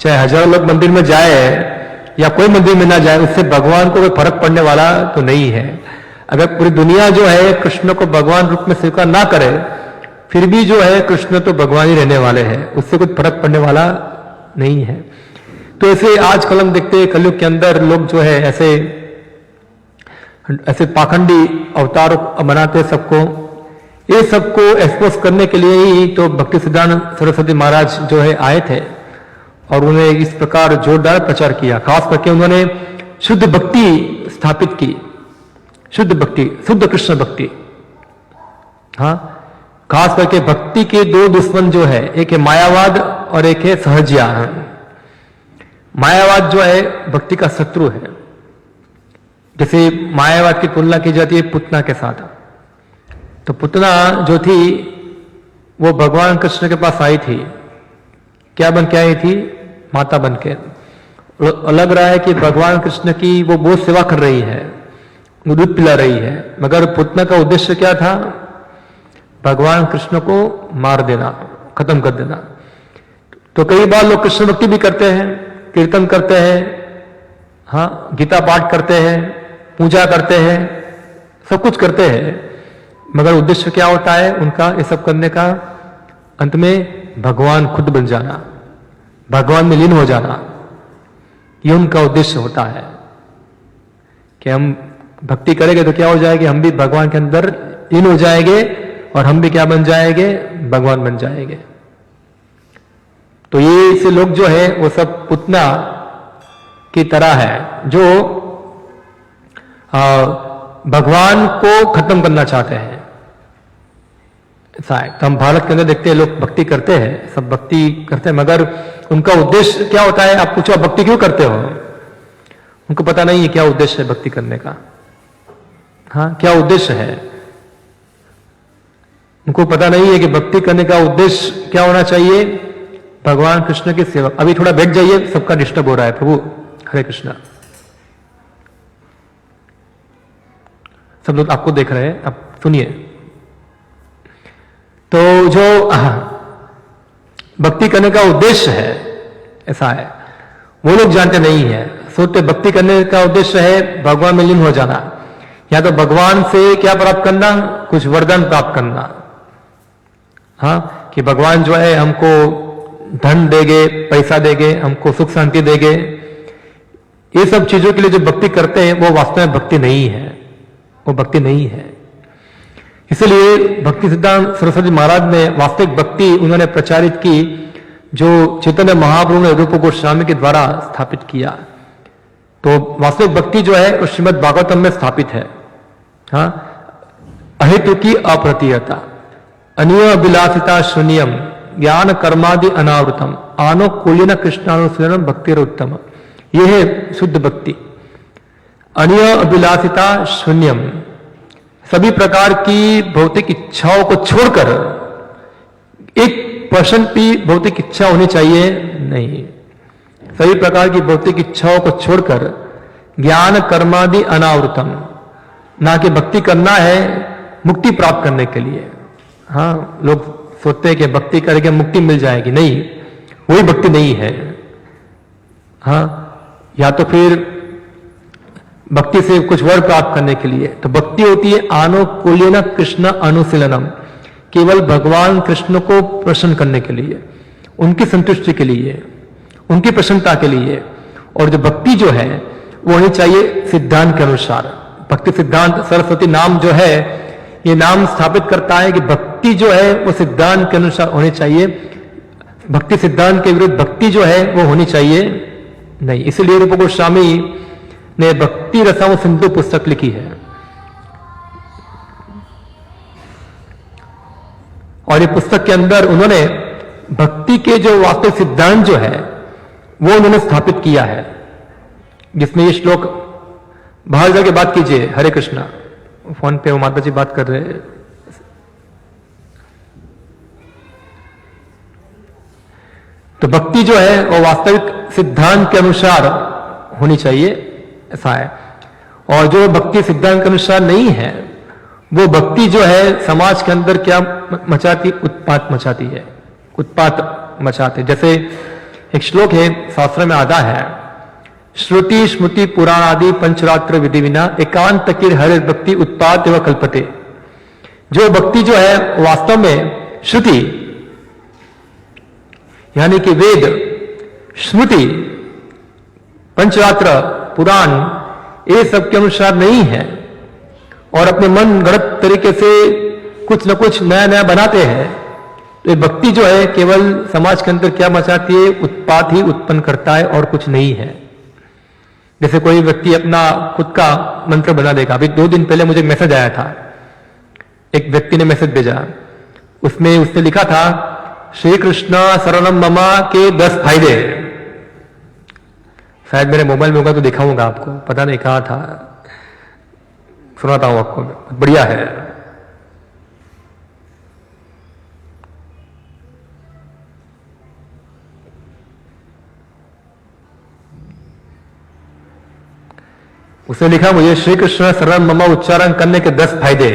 चाहे हजार लोग मंदिर में जाए या कोई मंदिर में ना जाए, उससे भगवान को कोई फर्क पड़ने वाला तो नहीं है। अगर पूरी दुनिया जो है कृष्ण को भगवान रूप में स्वीकार ना करे, फिर भी जो है कृष्ण तो भगवान ही रहने वाले हैं, उससे कुछ फर्क पड़ने वाला नहीं है। तो ऐसे आजकल हम देखते हैं कलयुग के अंदर लोग जो है ऐसे पाखंडी अवतार बनाते सबको। ये सबको एक्सपोज करने के लिए ही तो भक्ति सिद्धांत सरस्वती महाराज जो है आए थे, और उन्होंने इस प्रकार जोरदार प्रचार किया। खास करके उन्होंने शुद्ध भक्ति स्थापित की, शुद्ध भक्ति, शुद्ध कृष्ण भक्ति। हाँ, खास करके भक्ति के दो दुश्मन जो है, एक है मायावाद और एक है सहजिया। मायावाद जो है भक्ति का शत्रु है। जैसे मायावाद की तुलना की जाती है पुतना के साथ। तो पुतना जो थी वो भगवान कृष्ण के पास आई थी, क्या बन के आई थी? माता बन के। लग रहा है कि भगवान कृष्ण की वो बहुत सेवा कर रही है, दूध पिला रही है, मगर पुतना का उद्देश्य क्या था? भगवान कृष्ण को मार देना। खत्म कर देना। तो कई बार लोग कृष्ण भक्ति भी करते हैं, कीर्तन करते हैं, हाँ, गीता पाठ करते हैं, पूजा करते हैं, सब कुछ करते हैं, मगर उद्देश्य क्या होता है उनका ये सब करने का? अंत में भगवान खुद बन जाना, भगवान में लीन हो जाना, ये उनका उद्देश्य होता है कि हम भक्ति करेंगे तो क्या हो जाएंगे, हम भी भगवान के अंदर लीन हो जाएंगे और हम भी क्या बन जाएंगे? भगवान बन जाएंगे। तो ये से लोग जो है वो सब पुतना की तरह है जो भगवान को खत्म करना चाहते हैं, ऐसा है। तो हम भारत के अंदर देखते हैं लोग भक्ति करते हैं, सब भक्ति करते हैं, मगर उनका उद्देश्य क्या होता है? आप पूछो आप भक्ति क्यों करते हो, उनको पता नहीं है क्या उद्देश्य है भक्ति करने का। हाँ, क्या उद्देश्य है उनको पता नहीं है कि भक्ति करने का उद्देश्य क्या होना चाहिए? भगवान कृष्ण की सेवा। अभी थोड़ा बैठ जाइए, सबका डिस्टर्ब हो रहा है। प्रभु हरे कृष्णा, सब लोग आपको देख रहे हैं, आप सुनिए। तो जो भक्ति करने का उद्देश्य है, ऐसा है, वो लोग जानते नहीं है। सोचते भक्ति करने का उद्देश्य है भगवान में लीन हो जाना, या तो भगवान से क्या प्राप्त करना? कुछ वरदान प्राप्त करना। हाँ, कि भगवान जो है हमको धन देंगे, पैसा देंगे, हमको सुख शांति देंगे। ये सब चीजों के लिए जो भक्ति करते हैं वो वास्तव में भक्ति नहीं है, वो भक्ति नहीं है। इसलिए भक्ति सिद्धांत सरस्वती महाराज ने वास्तविक भक्ति उन्होंने प्रचारित की, जो चैतन्य महाप्रभु ने रूप गोस्वामी के द्वारा स्थापित किया। तो वास्तविक भक्ति जो है वो श्रीमद् भागवतम में स्थापित है। हाँ, अहेतु की अप्रतीयता, अनिय अभिलाषिता शून्यम, ज्ञान कर्मादि अनावृतम, आनो कुलीन कृष्णानुशीलनम भक्ति उत्तम। यह है शुद्ध भक्ति। अनिय अभिलाषिता शून्यम, सभी प्रकार की भौतिक इच्छाओं को छोड़कर, 1% भी भौतिक इच्छा होनी चाहिए नहीं, सभी प्रकार की भौतिक इच्छाओं को छोड़कर ज्ञान कर्मादि अनावृतम, ना कि भक्ति करना है मुक्ति प्राप्त करने के लिए। हाँ, लोग सोचते हैं कि भक्ति करके मुक्ति मिल जाएगी, नहीं, वही भक्ति नहीं है। हाँ, या तो फिर भक्ति से कुछ वर प्राप्त करने के लिए, तो भक्ति होती है आनुकूल्यन कृष्ण अनुशीलनम, केवल भगवान कृष्ण को प्रसन्न करने के लिए, उनकी संतुष्टि के लिए, उनकी प्रसन्नता के लिए। और जो भक्ति जो है वो होनी चाहिए सिद्धांत के अनुसार। भक्ति सिद्धांत सरस्वती नाम जो है, ये नाम स्थापित करता है कि भक्ति जो है वो सिद्धांत के अनुसार होनी चाहिए। भक्ति सिद्धांत के विरुद्ध भक्ति जो है वो होनी चाहिए नहीं। इसलिए रूप गोस्वामी ने भक्ति रसाओं सिंधु पुस्तक लिखी है, और ये पुस्तक के अंदर उन्होंने भक्ति के जो वास्तविक सिद्धांत जो है वो उन्होंने स्थापित किया है, जिसमें ये श्लोक, बाहर जाके बात कीजिए। हरे कृष्णा, फोन पे वो माता जी बात कर रहे हैं। तो भक्ति जो है वो वास्तविक सिद्धांत के अनुसार होनी चाहिए, ऐसा है। और जो भक्ति सिद्धांत के अनुसार नहीं है, वो भक्ति जो है समाज के अंदर क्या मचाती? उत्पात मचाती है, उत्पात मचाते। जैसे एक श्लोक है शास्त्र में आता है, श्रुति स्मृति पुराण आदि पंचरात्र विधि विना एकांत किर हरे भक्ति उत्पात एवं कल्पते। जो भक्ति जो है वास्तव में श्रुति यानी कि वेद, स्मृति, पंचरात्र, पुराण, ये सब के अनुसार नहीं है, और अपने मन गढ़त तरीके से कुछ न कुछ नया नया बनाते हैं, तो ये भक्ति जो है केवल समाज के अंदर क्या मचाती है? उत्पात ही उत्पन्न करता है और कुछ नहीं है। जैसे कोई व्यक्ति अपना खुद का मंत्र बना देगा। अभी 2 दिन पहले मुझे मैसेज आया था, एक व्यक्ति ने मैसेज भेजा, उसमें उसने लिखा था श्री कृष्ण शरणम ममा के 10 फायदे। शायद मेरे मोबाइल में होगा तो दिखाऊंगा आपको, पता नहीं कहा था, सुनाता हूं आपको, बढ़िया है। उसने लिखा, मुझे श्री कृष्ण शरण ममा उच्चारण करने के 10 फायदे।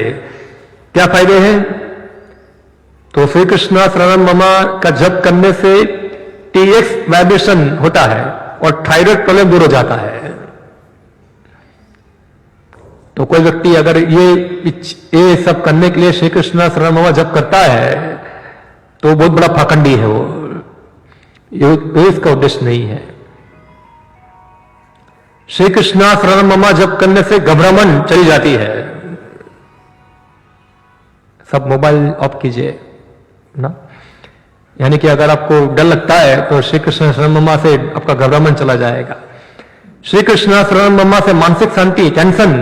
क्या फायदे हैं? तो उस श्री कृष्ण शरणम मम का जप करने से TX वाइब्रेशन होता है और थायराइड प्रॉब्लम दूर हो जाता है। तो कोई व्यक्ति अगर ये सब करने के लिए श्री कृष्ण शरणम मम जप करता है तो बहुत बड़ा पाखंडी है वो, ये इसका उद्देश्य नहीं है। श्री कृष्ण शरणम मम जप करने से घबराहट चली जाती है। सब मोबाइल ऑफ कीजिए ना, यानी कि अगर आपको डर लगता है तो श्री कृष्ण शरणम मम से आपका घबराहट चला जाएगा। श्री कृष्ण शरणम मम से मानसिक शांति, टेंशन,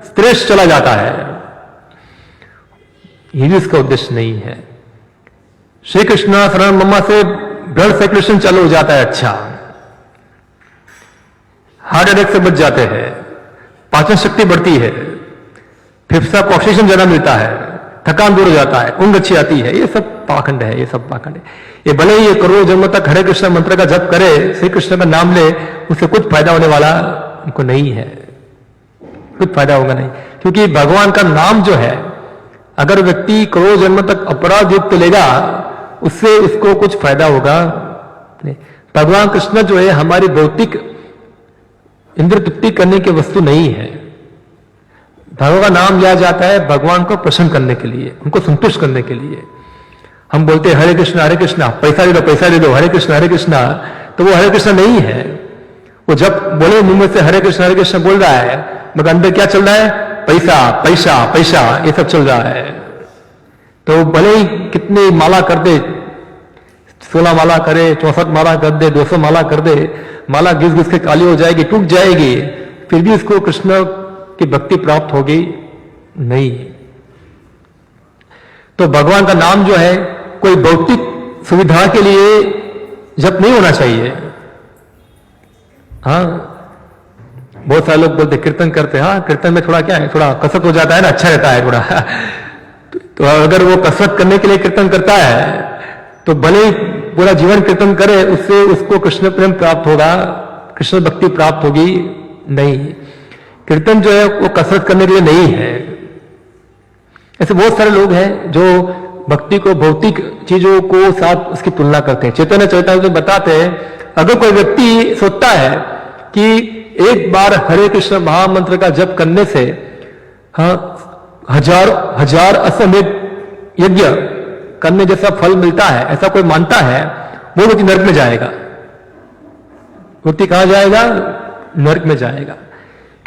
स्ट्रेस चला जाता है। ये भी इसका उद्देश्य नहीं है। श्री कृष्ण शरणम मम से ब्लड सर्कुलेशन चालू हो जाता है, अच्छा, हार्ट अटैक से बच जाते हैं, पाचन शक्ति बढ़ती है, फेफड़ा को ऑक्सीजन ज्यादा मिलता है, थकान दूर हो जाता है, ऊंघ अच्छी आती है। ये सब पाखंड है, ये सब पाखंड है। ये भले ही ये करोड़ों जन्म तक हरे कृष्ण मंत्र का जप करे, श्री कृष्ण का नाम ले, उससे कुछ फायदा होने वाला उनको नहीं है, कुछ फायदा होगा नहीं। क्योंकि भगवान का नाम जो है, अगर व्यक्ति करोड़ों जन्म तक अपराध युक्त लेगा, उससे उसको कुछ फायदा होगा नहीं। भगवान कृष्ण जो है हमारी भौतिक इंद्र तृप्ति करने की वस्तु नहीं है। भगवान का नाम लिया जाता है भगवान को प्रसन्न करने के लिए, उनको संतुष्ट करने के लिए। हम बोलते हैं हरे कृष्णा, पैसा दे दो, हरे कृष्णा, तो वो हरे कृष्ण नहीं है। वो जब बोले मुंह में से हरे कृष्ण बोल रहा है, मगर अंदर क्या चल रहा है? पैसा पैसा पैसा, ये सब चल रहा है। तो भले ही कितनी माला कर दे, 16 माला करे, 64 माला कर दे, 200 माला कर दे, माला घिस घिस के काली हो जाएगी, टूट जाएगी, फिर भी उसको कृष्ण की भक्ति प्राप्त होगी नहीं। तो भगवान का नाम जो है कोई भौतिक सुविधा के लिए जप नहीं होना चाहिए। हाँ, बहुत सारे लोग बोलते कीर्तन करते हैं, हाँ कीर्तन में थोड़ा क्या है, थोड़ा कसरत हो जाता है ना, अच्छा रहता है थोड़ा। तो अगर वो कसरत करने के लिए कीर्तन करता है तो भले ही पूरा जीवन कीर्तन करे, उससे उसको कृष्ण प्रेम प्राप्त होगा, कृष्ण भक्ति प्राप्त होगी नहीं। कीर्तन जो है वो कसरत करने के लिए नहीं है। ऐसे बहुत सारे लोग हैं जो भक्ति को भौतिक चीजों को साथ उसकी तुलना करते हैं। चैतन्य चरितामृत में बताते हैं, अगर कोई व्यक्ति सोचता है कि एक बार हरे कृष्ण महामंत्र का जप करने से हजार अश्वमेध यज्ञ करने जैसा फल मिलता है, ऐसा कोई मानता है, वो व्यक्ति नरक में जाएगा। व्यक्ति कहां जाएगा? नरक में जाएगा।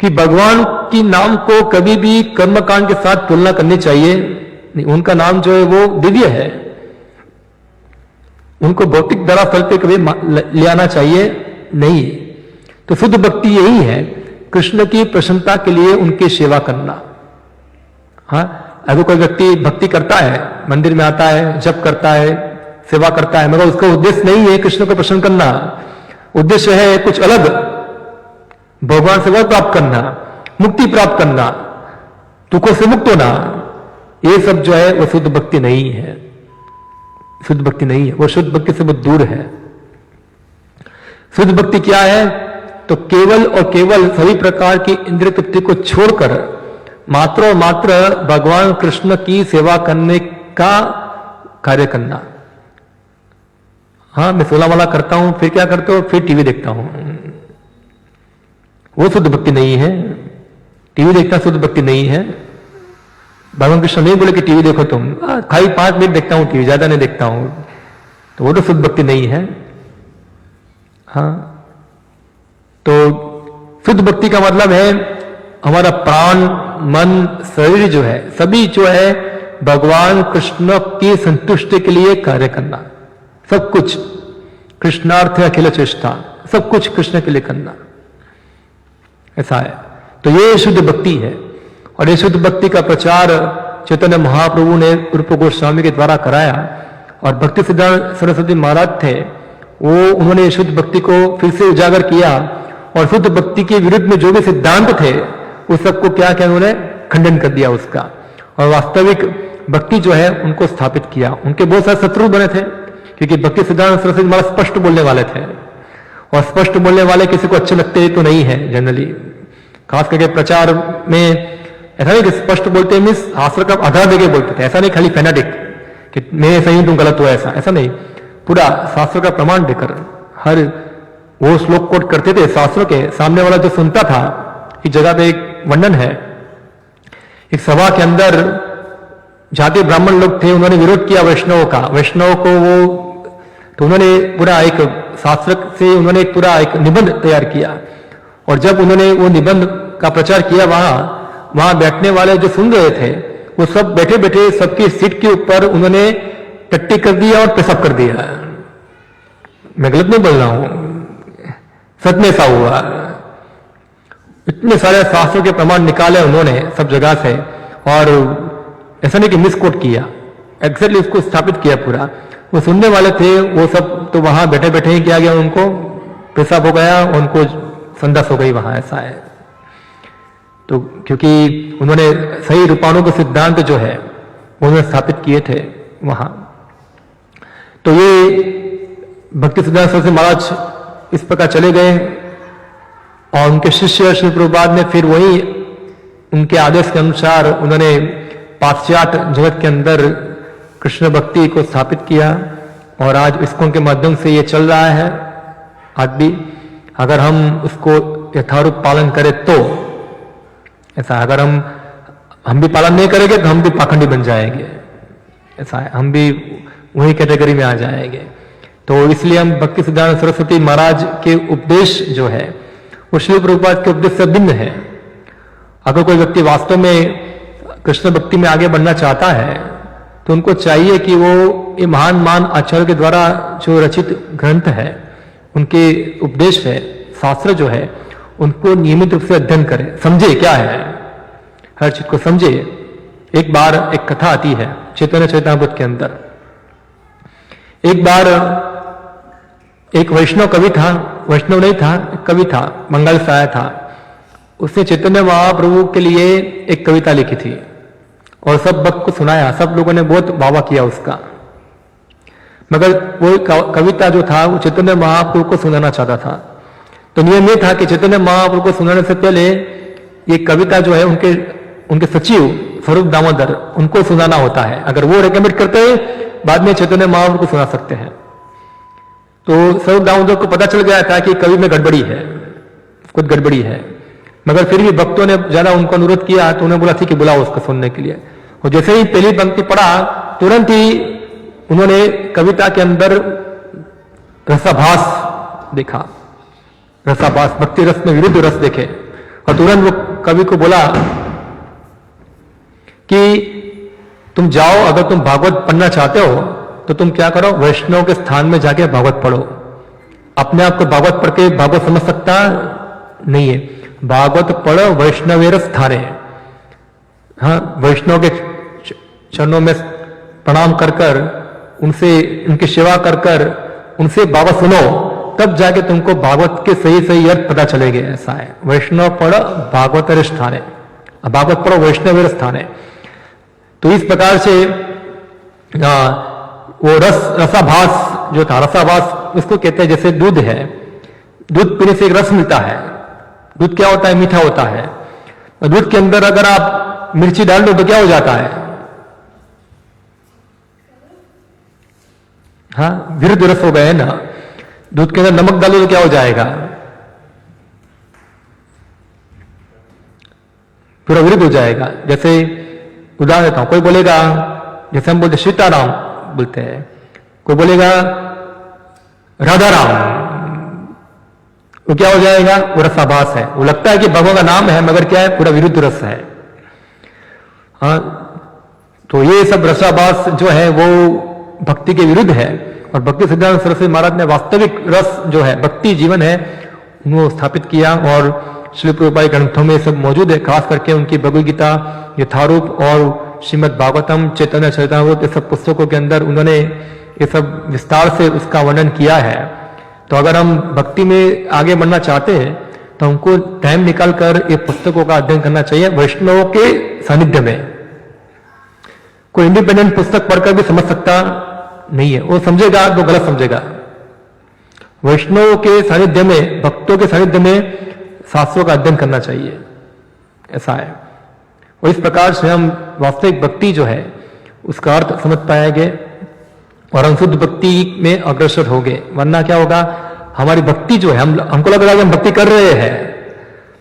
कि भगवान की नाम को कभी भी कर्मकांड के साथ तुलना करनी चाहिए नहीं। उनका नाम जो है वो दिव्य है, उनको भौतिक दराफल पे कभी ले आना चाहिए नहीं। तो शुद्ध भक्ति यही है, कृष्ण की प्रसन्नता के लिए उनकी सेवा करना। हाँ, अगर कोई व्यक्ति भक्ति करता है, मंदिर में आता है, जप करता है, सेवा करता है, मगर उसका उद्देश्य नहीं है कृष्ण को प्रसन्न करना, उद्देश्य है कुछ अलग, भगवान से वर प्राप्त करना, मुक्ति प्राप्त करना, दुखों से मुक्त होना, ये सब जो है वो शुद्ध भक्ति नहीं है। शुद्ध भक्ति नहीं है, वो शुद्ध भक्ति से बहुत दूर है। शुद्ध भक्ति क्या है? तो केवल और केवल सभी प्रकार की इंद्रिय तृप्ति को छोड़कर मात्र और मात्र भगवान कृष्ण की सेवा करने का कार्य करना। हाँ, मैं 16 माला करता हूं, फिर क्या करता हूं? फिर टीवी देखता हूं, वो शुद्ध भक्ति नहीं है। टीवी देखना शुद्ध भक्ति नहीं है। भगवान कृष्ण नहीं बोले कि टीवी देखो तुम, खाली 5 मिनट देखता हूं टीवी, ज्यादा नहीं देखता हूं, तो वो तो शुद्ध भक्ति नहीं है। हाँ, तो शुद्ध भक्ति का मतलब है हमारा प्राण, मन, शरीर जो है, सभी जो है भगवान कृष्ण की संतुष्टि के लिए कार्य करना। सब कुछ कृष्णार्थ अखिल चेष्टा, सब कुछ कृष्ण के लिए करना, ऐसा है। तो ये शुद्ध भक्ति है। और ये शुद्ध भक्ति का प्रचार चैतन्य महाप्रभु ने रूप गोस्वामी के द्वारा कराया। और भक्ति सिद्धांत सरस्वती महाराज थे, वो उन्होंने शुद्ध भक्ति को फिर से उजागर किया और शुद्ध भक्ति के विरुद्ध में जो भी सिद्धांत थे उस सबको क्या क्या उन्होंने खंडन कर दिया उसका, और वास्तविक भक्ति जो है उनको स्थापित किया। उनके बहुत सारे शत्रु बने थे, क्योंकि भक्ति सिद्धांत सरस्वती महाराज स्पष्ट बोलने वाले थे, और स्पष्ट बोलने वाले किसी को अच्छे लगते तो नहीं है जनरली। खास करके प्रचार में ऐसा नहीं कि स्पष्ट बोलते मीन्स शास्त्र का आधार देके बोलते थे, ऐसा नहीं खाली फैनाटिक कि मैं ऐसा ही, तुम गलत हो, ऐसा ऐसा नहीं, पूरा शास्त्र का प्रमाण देकर हर वो श्लोक कोट करते थे शास्त्रों के। सामने वाला जो सुनता था, इस जगह पे एक वर्णन है, एक सभा के अंदर जाति ब्राह्मण लोग थे, उन्होंने विरोध किया वैष्णव का, वैष्णव को वो, तो उन्होंने पूरा एक शास्त्र से उन्होंने एक पूरा एक निबंध तैयार किया, और जब उन्होंने वो निबंध का प्रचार किया, वहां बैठने वाले जो सुन रहे थे वो सब बैठे बैठे सबकी सीट के ऊपर उन्होंने टट्टी कर दिया और पेशाब कर दिया। मैं गलत नहीं बोल रहा हूं, सच में ऐसा हुआ। इतने सारे शास्त्रों के प्रमाण निकाले उन्होंने सब जगह से, और ऐसा नहीं कि मिसकोट किया, एक्जेक्टली उसको स्थापित किया पूरा। वो सुनने वाले थे वो सब तो वहां बैठे बैठे ही किया गया, उनको पेशाब हो गया, उनको संदस हो गई वहां, ऐसा है। तो क्योंकि उन्होंने सही रूपाणु के सिद्धांत जो है उन्होंने स्थापित किए थे वहां। तो ये भक्ति सिद्धांत सरस्वती महाराज इस प्रकार चले गए, और उनके शिष्य श्री प्रभुपाद ने फिर वही उनके आदेश के अनुसार उन्होंने पाश्चात्य जगत के अंदर कृष्ण भक्ति को स्थापित किया, और आज इस्कॉन के माध्यम से ये चल रहा है। आज भी अगर हम उसको यथारूप पालन करें तो ऐसा, अगर हम भी पालन नहीं करेंगे तो हम भी पाखंडी बन जाएंगे, ऐसा है, हम भी वही कैटेगरी में आ जाएंगे। तो इसलिए हम भक्ति सिद्धांत सरस्वती महाराज के उपदेश जो है वो श्री प्रभुपाद के उपदेश से भिन्न है। अगर कोई व्यक्ति वास्तव में कृष्ण भक्ति में आगे बढ़ना चाहता है तो उनको चाहिए कि वो ये महान महान आचार्य के द्वारा जो रचित ग्रंथ है, उनके उपदेश है, शास्त्र जो है, उनको नियमित रूप से अध्ययन करे, समझे क्या है, हर चीज को समझे। एक बार एक कथा आती है चैतन्य चैतन्यबोध के अंदर। एक बार एक वैष्णव कवि था, वैष्णव नहीं था, कवि था, बंगाल से आया था। उसने चैतन्य महाप्रभु के लिए एक कविता लिखी थी और सब भक्त को सुनाया, सब लोगों ने बहुत वाहवाह किया उसका। मगर वो कविता जो था वो चैतन्य महाप्रभु को सुनाना चाहता था। तो नियम ये था कि चैतन्य महाप्रभु को सुनाने से पहले ये कविता जो है उनके सचिव स्वरूप दामोदर, उनको सुनाना होता है। अगर वो रेकमेंड करते हैं बाद में चैतन्य महाप्रभु को सुना सकते हैं। तो स्वरूप दामोदर को पता चल गया था कि कवि में गड़बड़ी है, कुछ गड़बड़ी है। मगर फिर भी भक्तों ने ज्यादा उनको अनुरोध किया तो उन्होंने बोला ठीक है, बुलाओ उसको सुनने के लिए। और जैसे ही पहली पंक्ति पढ़ा तुरंत ही उन्होंने कविता के अंदर रसाभास देखा, रसाभास, भक्ति रस में विरुद्ध रस देखे। और तुरंत वो कवि को बोला कि तुम जाओ, अगर तुम भागवत पढ़ना चाहते हो तो तुम क्या करो, वैष्णव के स्थान में जाके भागवत पढ़ो। अपने आप को भागवत पढ़ के भागवत समझ सकता नहीं है, भागवत पढ़ो वैष्णवेर स्थाने। हाँ, वैष्णव के चरणों में प्रणाम कर कर, उनसे उनकी सेवा कर कर, उनसे भागवत सुनो, तब जाके तुमको भागवत के सही सही अर्थ पता चलेंगे। ऐसा है, वैष्णव पढ़ो भागवत स्थाने, भागवत पढ़ो वैष्णवेर स्थाने। तो इस प्रकार से वो रसाभास जो था, रसाभास उसको कहते हैं जैसे दूध है, दूध पीने से एक रस मिलता है। दूध क्या होता है, मीठा होता है। और दूध के अंदर अगर आप मिर्ची डाल दो तो क्या हो जाता है, हाँ, विरुद्ध रस हो गए ना। दूध के अंदर नमक डालो तो क्या हो जाएगा, पूरा विरुद्ध हो जाएगा। जैसे उदाहरण देता हूं, कोई बोलेगा, जैसे हम बोलते सीताराम बोलते हैं, कोई बोलेगा राधा राम, वो क्या हो जाएगा, वो रसाभास है। वो लगता है कि भगवान का नाम है मगर क्या है, पूरा विरुद्ध रस है। हाँ, तो ये सब रसाभास जो है वो भक्ति के विरुद्ध है। और भक्ति सिद्धांत सरस्वती महाराज ने वास्तविक रस जो है, भक्ति जीवन है, उनको स्थापित किया। और श्री प्रभुपाद ग्रंथों में सब मौजूद है, खास करके उनकी भगवद गीता, यथारूप और श्रीमद् भागवतम, चैतन्य चरितामृत, ये सब पुस्तकों के अंदर उन्होंने ये सब विस्तार से उसका वर्णन किया है। तो अगर हम भक्ति में आगे बढ़ना चाहते हैं तो हमको टाइम निकालकर ये पुस्तकों का अध्ययन करना चाहिए वैष्णवों के सानिध्य में। कोई इंडिपेंडेंट पुस्तक पढ़कर भी समझ सकता नहीं है, वो समझेगा तो गलत समझेगा। वैष्णवों के सानिध्य में, भक्तों के सानिध्य में शास्त्रों का अध्ययन करना चाहिए, ऐसा है। और इस प्रकार से हम वास्तविक भक्ति जो है उसका अर्थ समझ पाएंगे। और हम शुद्ध भक्ति में अग्रसर हो गए। वरना क्या होगा, हमारी भक्ति जो है, हमको लग रहा है कि हम भक्ति कर रहे हैं,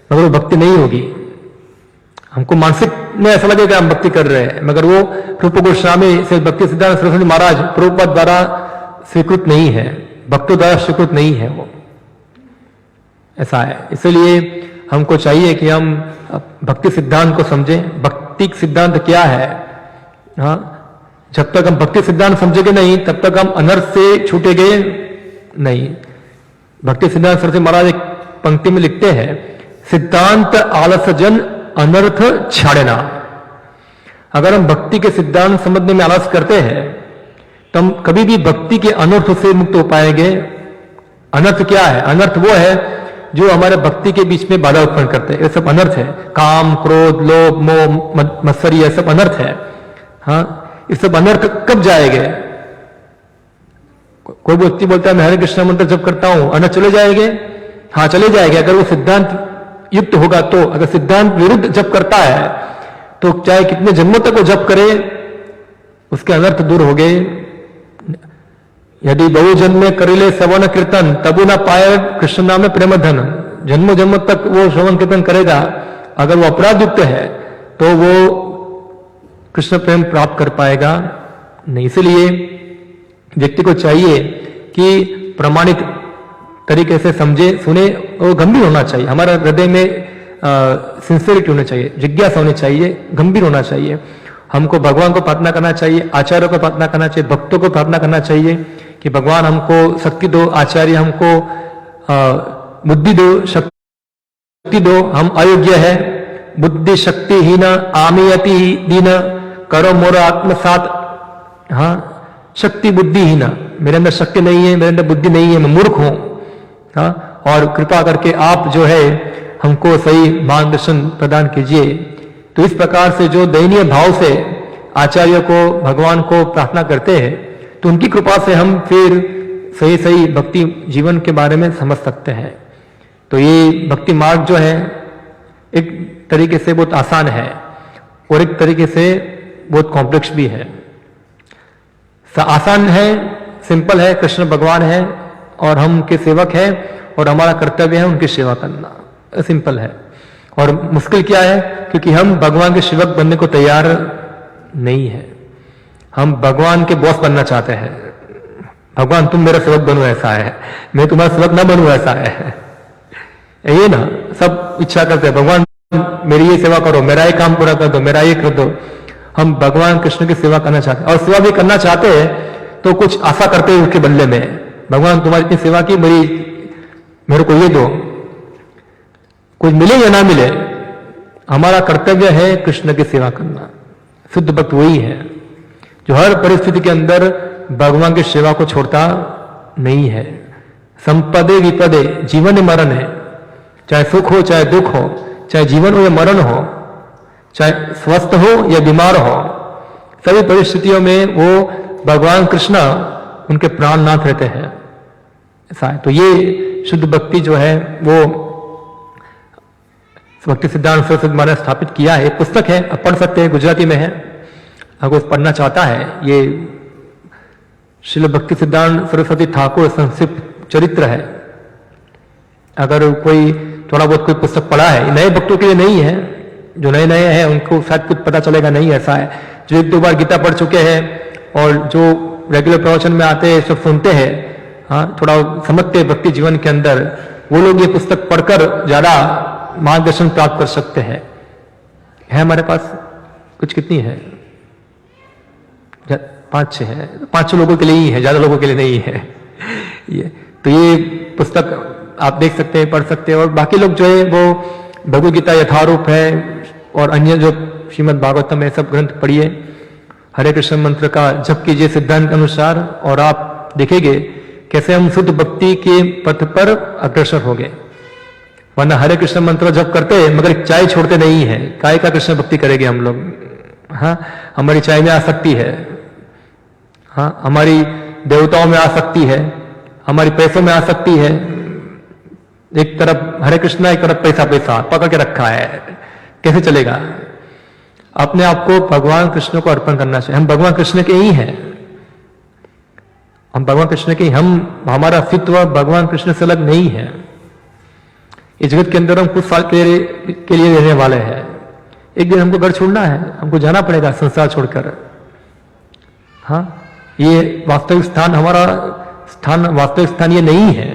मगर वो भक्ति नहीं होगी। हमको मानसिक में ऐसा लगेगा हम भक्ति कर रहे हैं, मगर वो रूप गोस्वामी से भक्ति सिद्धांत सरस्वती महाराज प्रभुपाद द्वारा स्वीकृत नहीं है, भक्तों द्वारा स्वीकृत नहीं है वो, ऐसा है। इसलिए हमको चाहिए कि हम भक्ति सिद्धांत को समझें। भक्ति सिद्धांत क्या है? हाँ, जब तक हम भक्ति सिद्धांत समझेंगे नहीं, तब तक हम अनर्थ से छूटेंगे नहीं। भक्ति सिद्धांत सरस्वती महाराज एक पंक्ति में लिखते हैं, सिद्धांत आलस जन अनर्थ छाड़ना। अगर हम भक्ति के सिद्धांत समझने में आलस करते हैं तो हम कभी भी भक्ति के अनर्थ से मुक्त हो पाएंगे। अनर्थ क्या है? अनर्थ वो है जो हमारे भक्ति के बीच में बाधा उत्पन्न करते हैं, ये सब अनर्थ है। काम, क्रोध, लोभ, मोह, मत्सरी, ये सब अनर्थ है। हाँ, ये सब अनर्थ कब जाएंगे? कोई व्यक्ति बोलता है मैं हरे कृष्ण मंत्र जप करता हूं, अनर्थ चले जाएंगे? हाँ, चले जाएंगे, अगर वो सिद्धांत युक्त होगा तो। अगर सिद्धांत विरुद्ध जप करता है तो चाहे कितने जन्मों तक वो जप करे, उसके अनर्थ दूर हो गए। यदि बहु जन्म करिले श्रवण कीर्तन तबु न पाए कृष्ण नाम में प्रेम धन। जन्मों जन्मों तक वो श्रवण कीर्तन करेगा, अगर वो अपराध युक्त है तो वो कृष्ण प्रेम प्राप्त कर पाएगा नहीं। इसलिए व्यक्ति को चाहिए कि प्रामाणिक तरीके से समझे, सुने और गंभीर होना चाहिए। हमारा हृदय में सिंसियरिटी होनी चाहिए, जिज्ञासा होनी चाहिए, गंभीर होना चाहिए। हमको भगवान को प्रार्थना करना चाहिए, आचार्यों को प्रार्थना करना चाहिए, भक्तों को प्रार्थना करना चाहिए कि भगवान हमको शक्ति दो, आचार्य हमको बुद्धि दो, शक्ति दो। हम अयोग्य है, बुद्धि शक्ति हीन आमियति दीन करो मोर आत्मसात। हाँ, शक्ति बुद्धि हीन, मेरे अंदर शक्ति नहीं है, मेरे अंदर बुद्धि नहीं है, मैं मूर्ख हूं। हाँ, और कृपा करके आप जो है हमको सही मार्गदर्शन प्रदान कीजिए। तो इस प्रकार से जो दयनीय भाव से आचार्य को, भगवान को प्रार्थना करते हैं, तो उनकी कृपा से हम फिर सही सही भक्ति जीवन के बारे में समझ सकते हैं। तो ये भक्ति मार्ग जो है एक तरीके से बहुत आसान है और एक तरीके से बहुत कॉम्प्लेक्स भी है। आसान है, सिंपल है, कृष्ण भगवान है और हम उनके सेवक हैं और हमारा कर्तव्य है उनकी सेवा करना, सिंपल है। और मुश्किल क्या है? क्योंकि हम भगवान के सेवक बनने को तैयार नहीं है, हम भगवान के बॉस बनना चाहते हैं। भगवान तुम मेरा सेवक बनो, ऐसा है, मैं तुम्हारा सेवक ना बनूं, ऐसा है। ये ना सब इच्छा करते हैं, भगवान मेरी ये सेवा करो, मेरा ये काम पूरा कर दो, मेरा ये कर दो। हम भगवान कृष्ण की सेवा करना चाहते हैं और सेवा भी करना चाहते हैं तो कुछ आशा करते हैं उसके बदले में, भगवान तुम्हारी इतनी सेवा की, मेरे को ये दो। कुछ मिले या ना मिले, हमारा कर्तव्य है कृष्ण की सेवा करना। शुद्ध भक्त वही है जो हर परिस्थिति के अंदर भगवान की सेवा को छोड़ता नहीं है। संपदे विपदे, जीवन मरण है, चाहे सुख हो चाहे दुख हो, चाहे जीवन हो या मरण हो, चाहे स्वस्थ हो या बीमार हो, सभी परिस्थितियों में वो भगवान कृष्ण उनके प्राणनाथ रहते हैं, ऐसा है। तो ये शुद्ध भक्ति जो है वो भक्ति सिद्धांत सरस्वती महाराज ने स्थापित किया है। पुस्तक है, आप पढ़ सकते हैं, गुजराती में है, अगर कोई पढ़ना चाहता है। ये श्रील भक्ति सिद्धांत सरस्वती ठाकुर संक्षिप्त चरित्र है। अगर कोई थोड़ा बहुत कोई पुस्तक पढ़ा है, नए भक्तों के लिए नहीं है, जो नए नए हैं उनको शायद कुछ पता चलेगा नहीं, ऐसा है। जो एक दो बार गीता पढ़ चुके हैं और जो रेगुलर प्रवचन में आते हैं, सब सुनते हैं, हाँ, थोड़ा समझते हैं भक्ति जीवन के अंदर, वो लोग ये पुस्तक पढ़कर ज्यादा मार्गदर्शन प्राप्त कर सकते हैं। है हमारे पास कुछ, कितनी है? 5-6 है, 5-6 लोगों के लिए ही है, ज्यादा लोगों के लिए नहीं है ये। तो ये पुस्तक आप देख सकते हैं, पढ़ सकते हैं। और बाकी लोग जो है वो भगवद गीता यथारूप है और अन्य जो श्रीमद् भागवतम है, सब ग्रंथ पढ़िए। हरे कृष्ण मंत्र का जप कीजिए सिद्धांत के अनुसार और आप देखेंगे कैसे हम शुद्ध भक्ति के पथ पर अग्रसर हो गए। वरना हरे कृष्ण मंत्र जप करते हैं मगर चाय छोड़ते नहीं है, काय का कृष्ण भक्ति करेंगे हम लोग? हाँ, हमारी चाय में आसक्ति है, हाँ, हमारी देवताओं में आसक्ति है, हमारी पैसों में आसक्ति है। एक तरफ हरे कृष्णा, एक तरफ पैसा पैसा पकड़ के रखा है, कैसे चलेगा? अपने आप को भगवान कृष्ण को अर्पण करना चाहिए। हम भगवान कृष्ण के ही हैं, हम भगवान कृष्ण के, हमारा अस्तित्व भगवान कृष्ण से अलग नहीं है। इस जगत के अंदर हम कुछ साल के लिए रहने वाले हैं। एक दिन हमको घर छोड़ना है, हमको जाना पड़ेगा संसार छोड़कर। हाँ, ये वास्तविक स्थान, हमारा स्थान, वास्तविक स्थान ये नहीं है।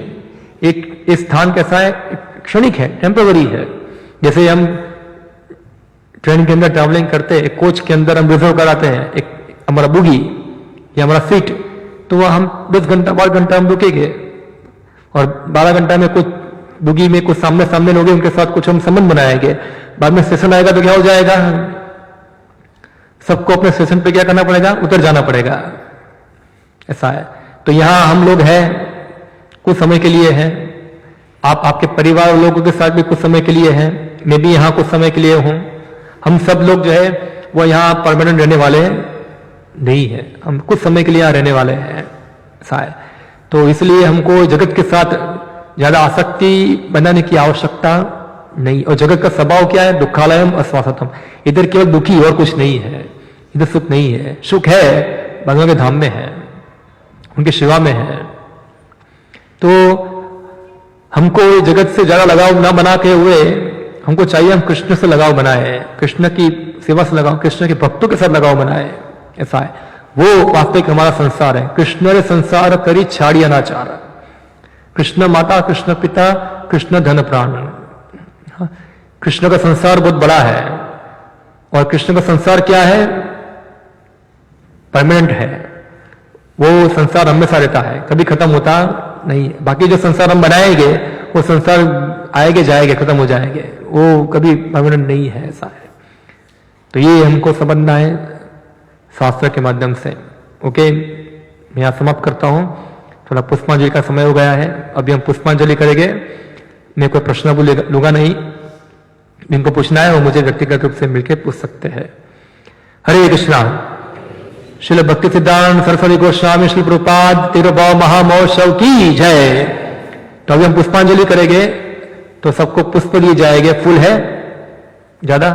एक स्थान कैसा है, क्षणिक है, टेम्पररी है। जैसे हम ट्रेन के अंदर ट्रैवलिंग करते हैं, एक कोच के अंदर हम रिजर्व कराते हैं एक हमारा बुगी या हमारा सीट, तो वह हम 10 घंटा 12 घंटा हम रुकेंगे, और 12 घंटा में कुछ बुगी में कुछ सामने सामने लोग, उनके साथ कुछ हम संबंध बनाएंगे। बाद में स्टेशन आएगा तो क्या हो जाएगा, सबको अपने स्टेशन पे क्या करना पड़ेगा, उतर जाना पड़ेगा। ऐसा है। तो यहां हम लोग हैं, कुछ समय के लिए हैं। आप आपके परिवार लोगों के साथ भी कुछ समय के लिए हैं, मैं भी यहां कुछ समय के लिए हूं। हम सब लोग जो है वो यहां परमानेंट रहने वाले नहीं है, हम कुछ समय के लिए यहां रहने वाले हैं। ऐसा है। तो इसलिए हमको जगत के साथ ज्यादा आसक्ति बनाने की आवश्यकता नहीं। और जगत का स्वभाव क्या है, दुखालयम अस्वास्थ्यम। इधर केवल दुखी और कुछ नहीं है, इधर सुख नहीं है। सुख है भगवान के धाम में है, उनके सेवा में है। तो हमको जगत से ज्यादा लगाव ना बना के हुए हमको चाहिए हम कृष्ण से लगाव बनाए, कृष्ण की सेवा से लगाव, कृष्ण के भक्तों के साथ लगाव बनाए। ऐसा है। वो वास्तविक हमारा संसार है। कृष्ण रे संसार करी छाड़ी अनाचार, कृष्ण माता, कृष्ण पिता, कृष्ण धन प्राण। कृष्ण का संसार बहुत बड़ा है, और कृष्ण का संसार क्या है, परमानेंट है। वो संसार हमेशा रहता है, कभी खत्म होता नहीं। बाकी जो संसार हम बनाएंगे वो संसार आएंगे जाएंगे, खत्म हो जाएंगे, वो कभी परमानेंट नहीं है। ऐसा है। तो ये हमको समझना है शास्त्र के माध्यम से। ओके, मैं यहां समाप्त करता हूं। थोड़ा पुष्पांजलि का समय हो गया है, अभी हम पुष्पांजलि करेंगे। मैं कोई प्रश्न लूंगा नहीं, जिनको पूछना है वो मुझे व्यक्तिगत रूप से मिलकर पूछ सकते हैं। हरे कृष्णा। श्रील भक्ति सिद्धांत सरस्वती गोस्वामी श्री प्रभुपाद तिरुभाव महामहोत्सव की जय। तो अभी हम पुष्पांजलि करेंगे, तो सबको पुष्प दिए जाएंगे। फूल है ज्यादा?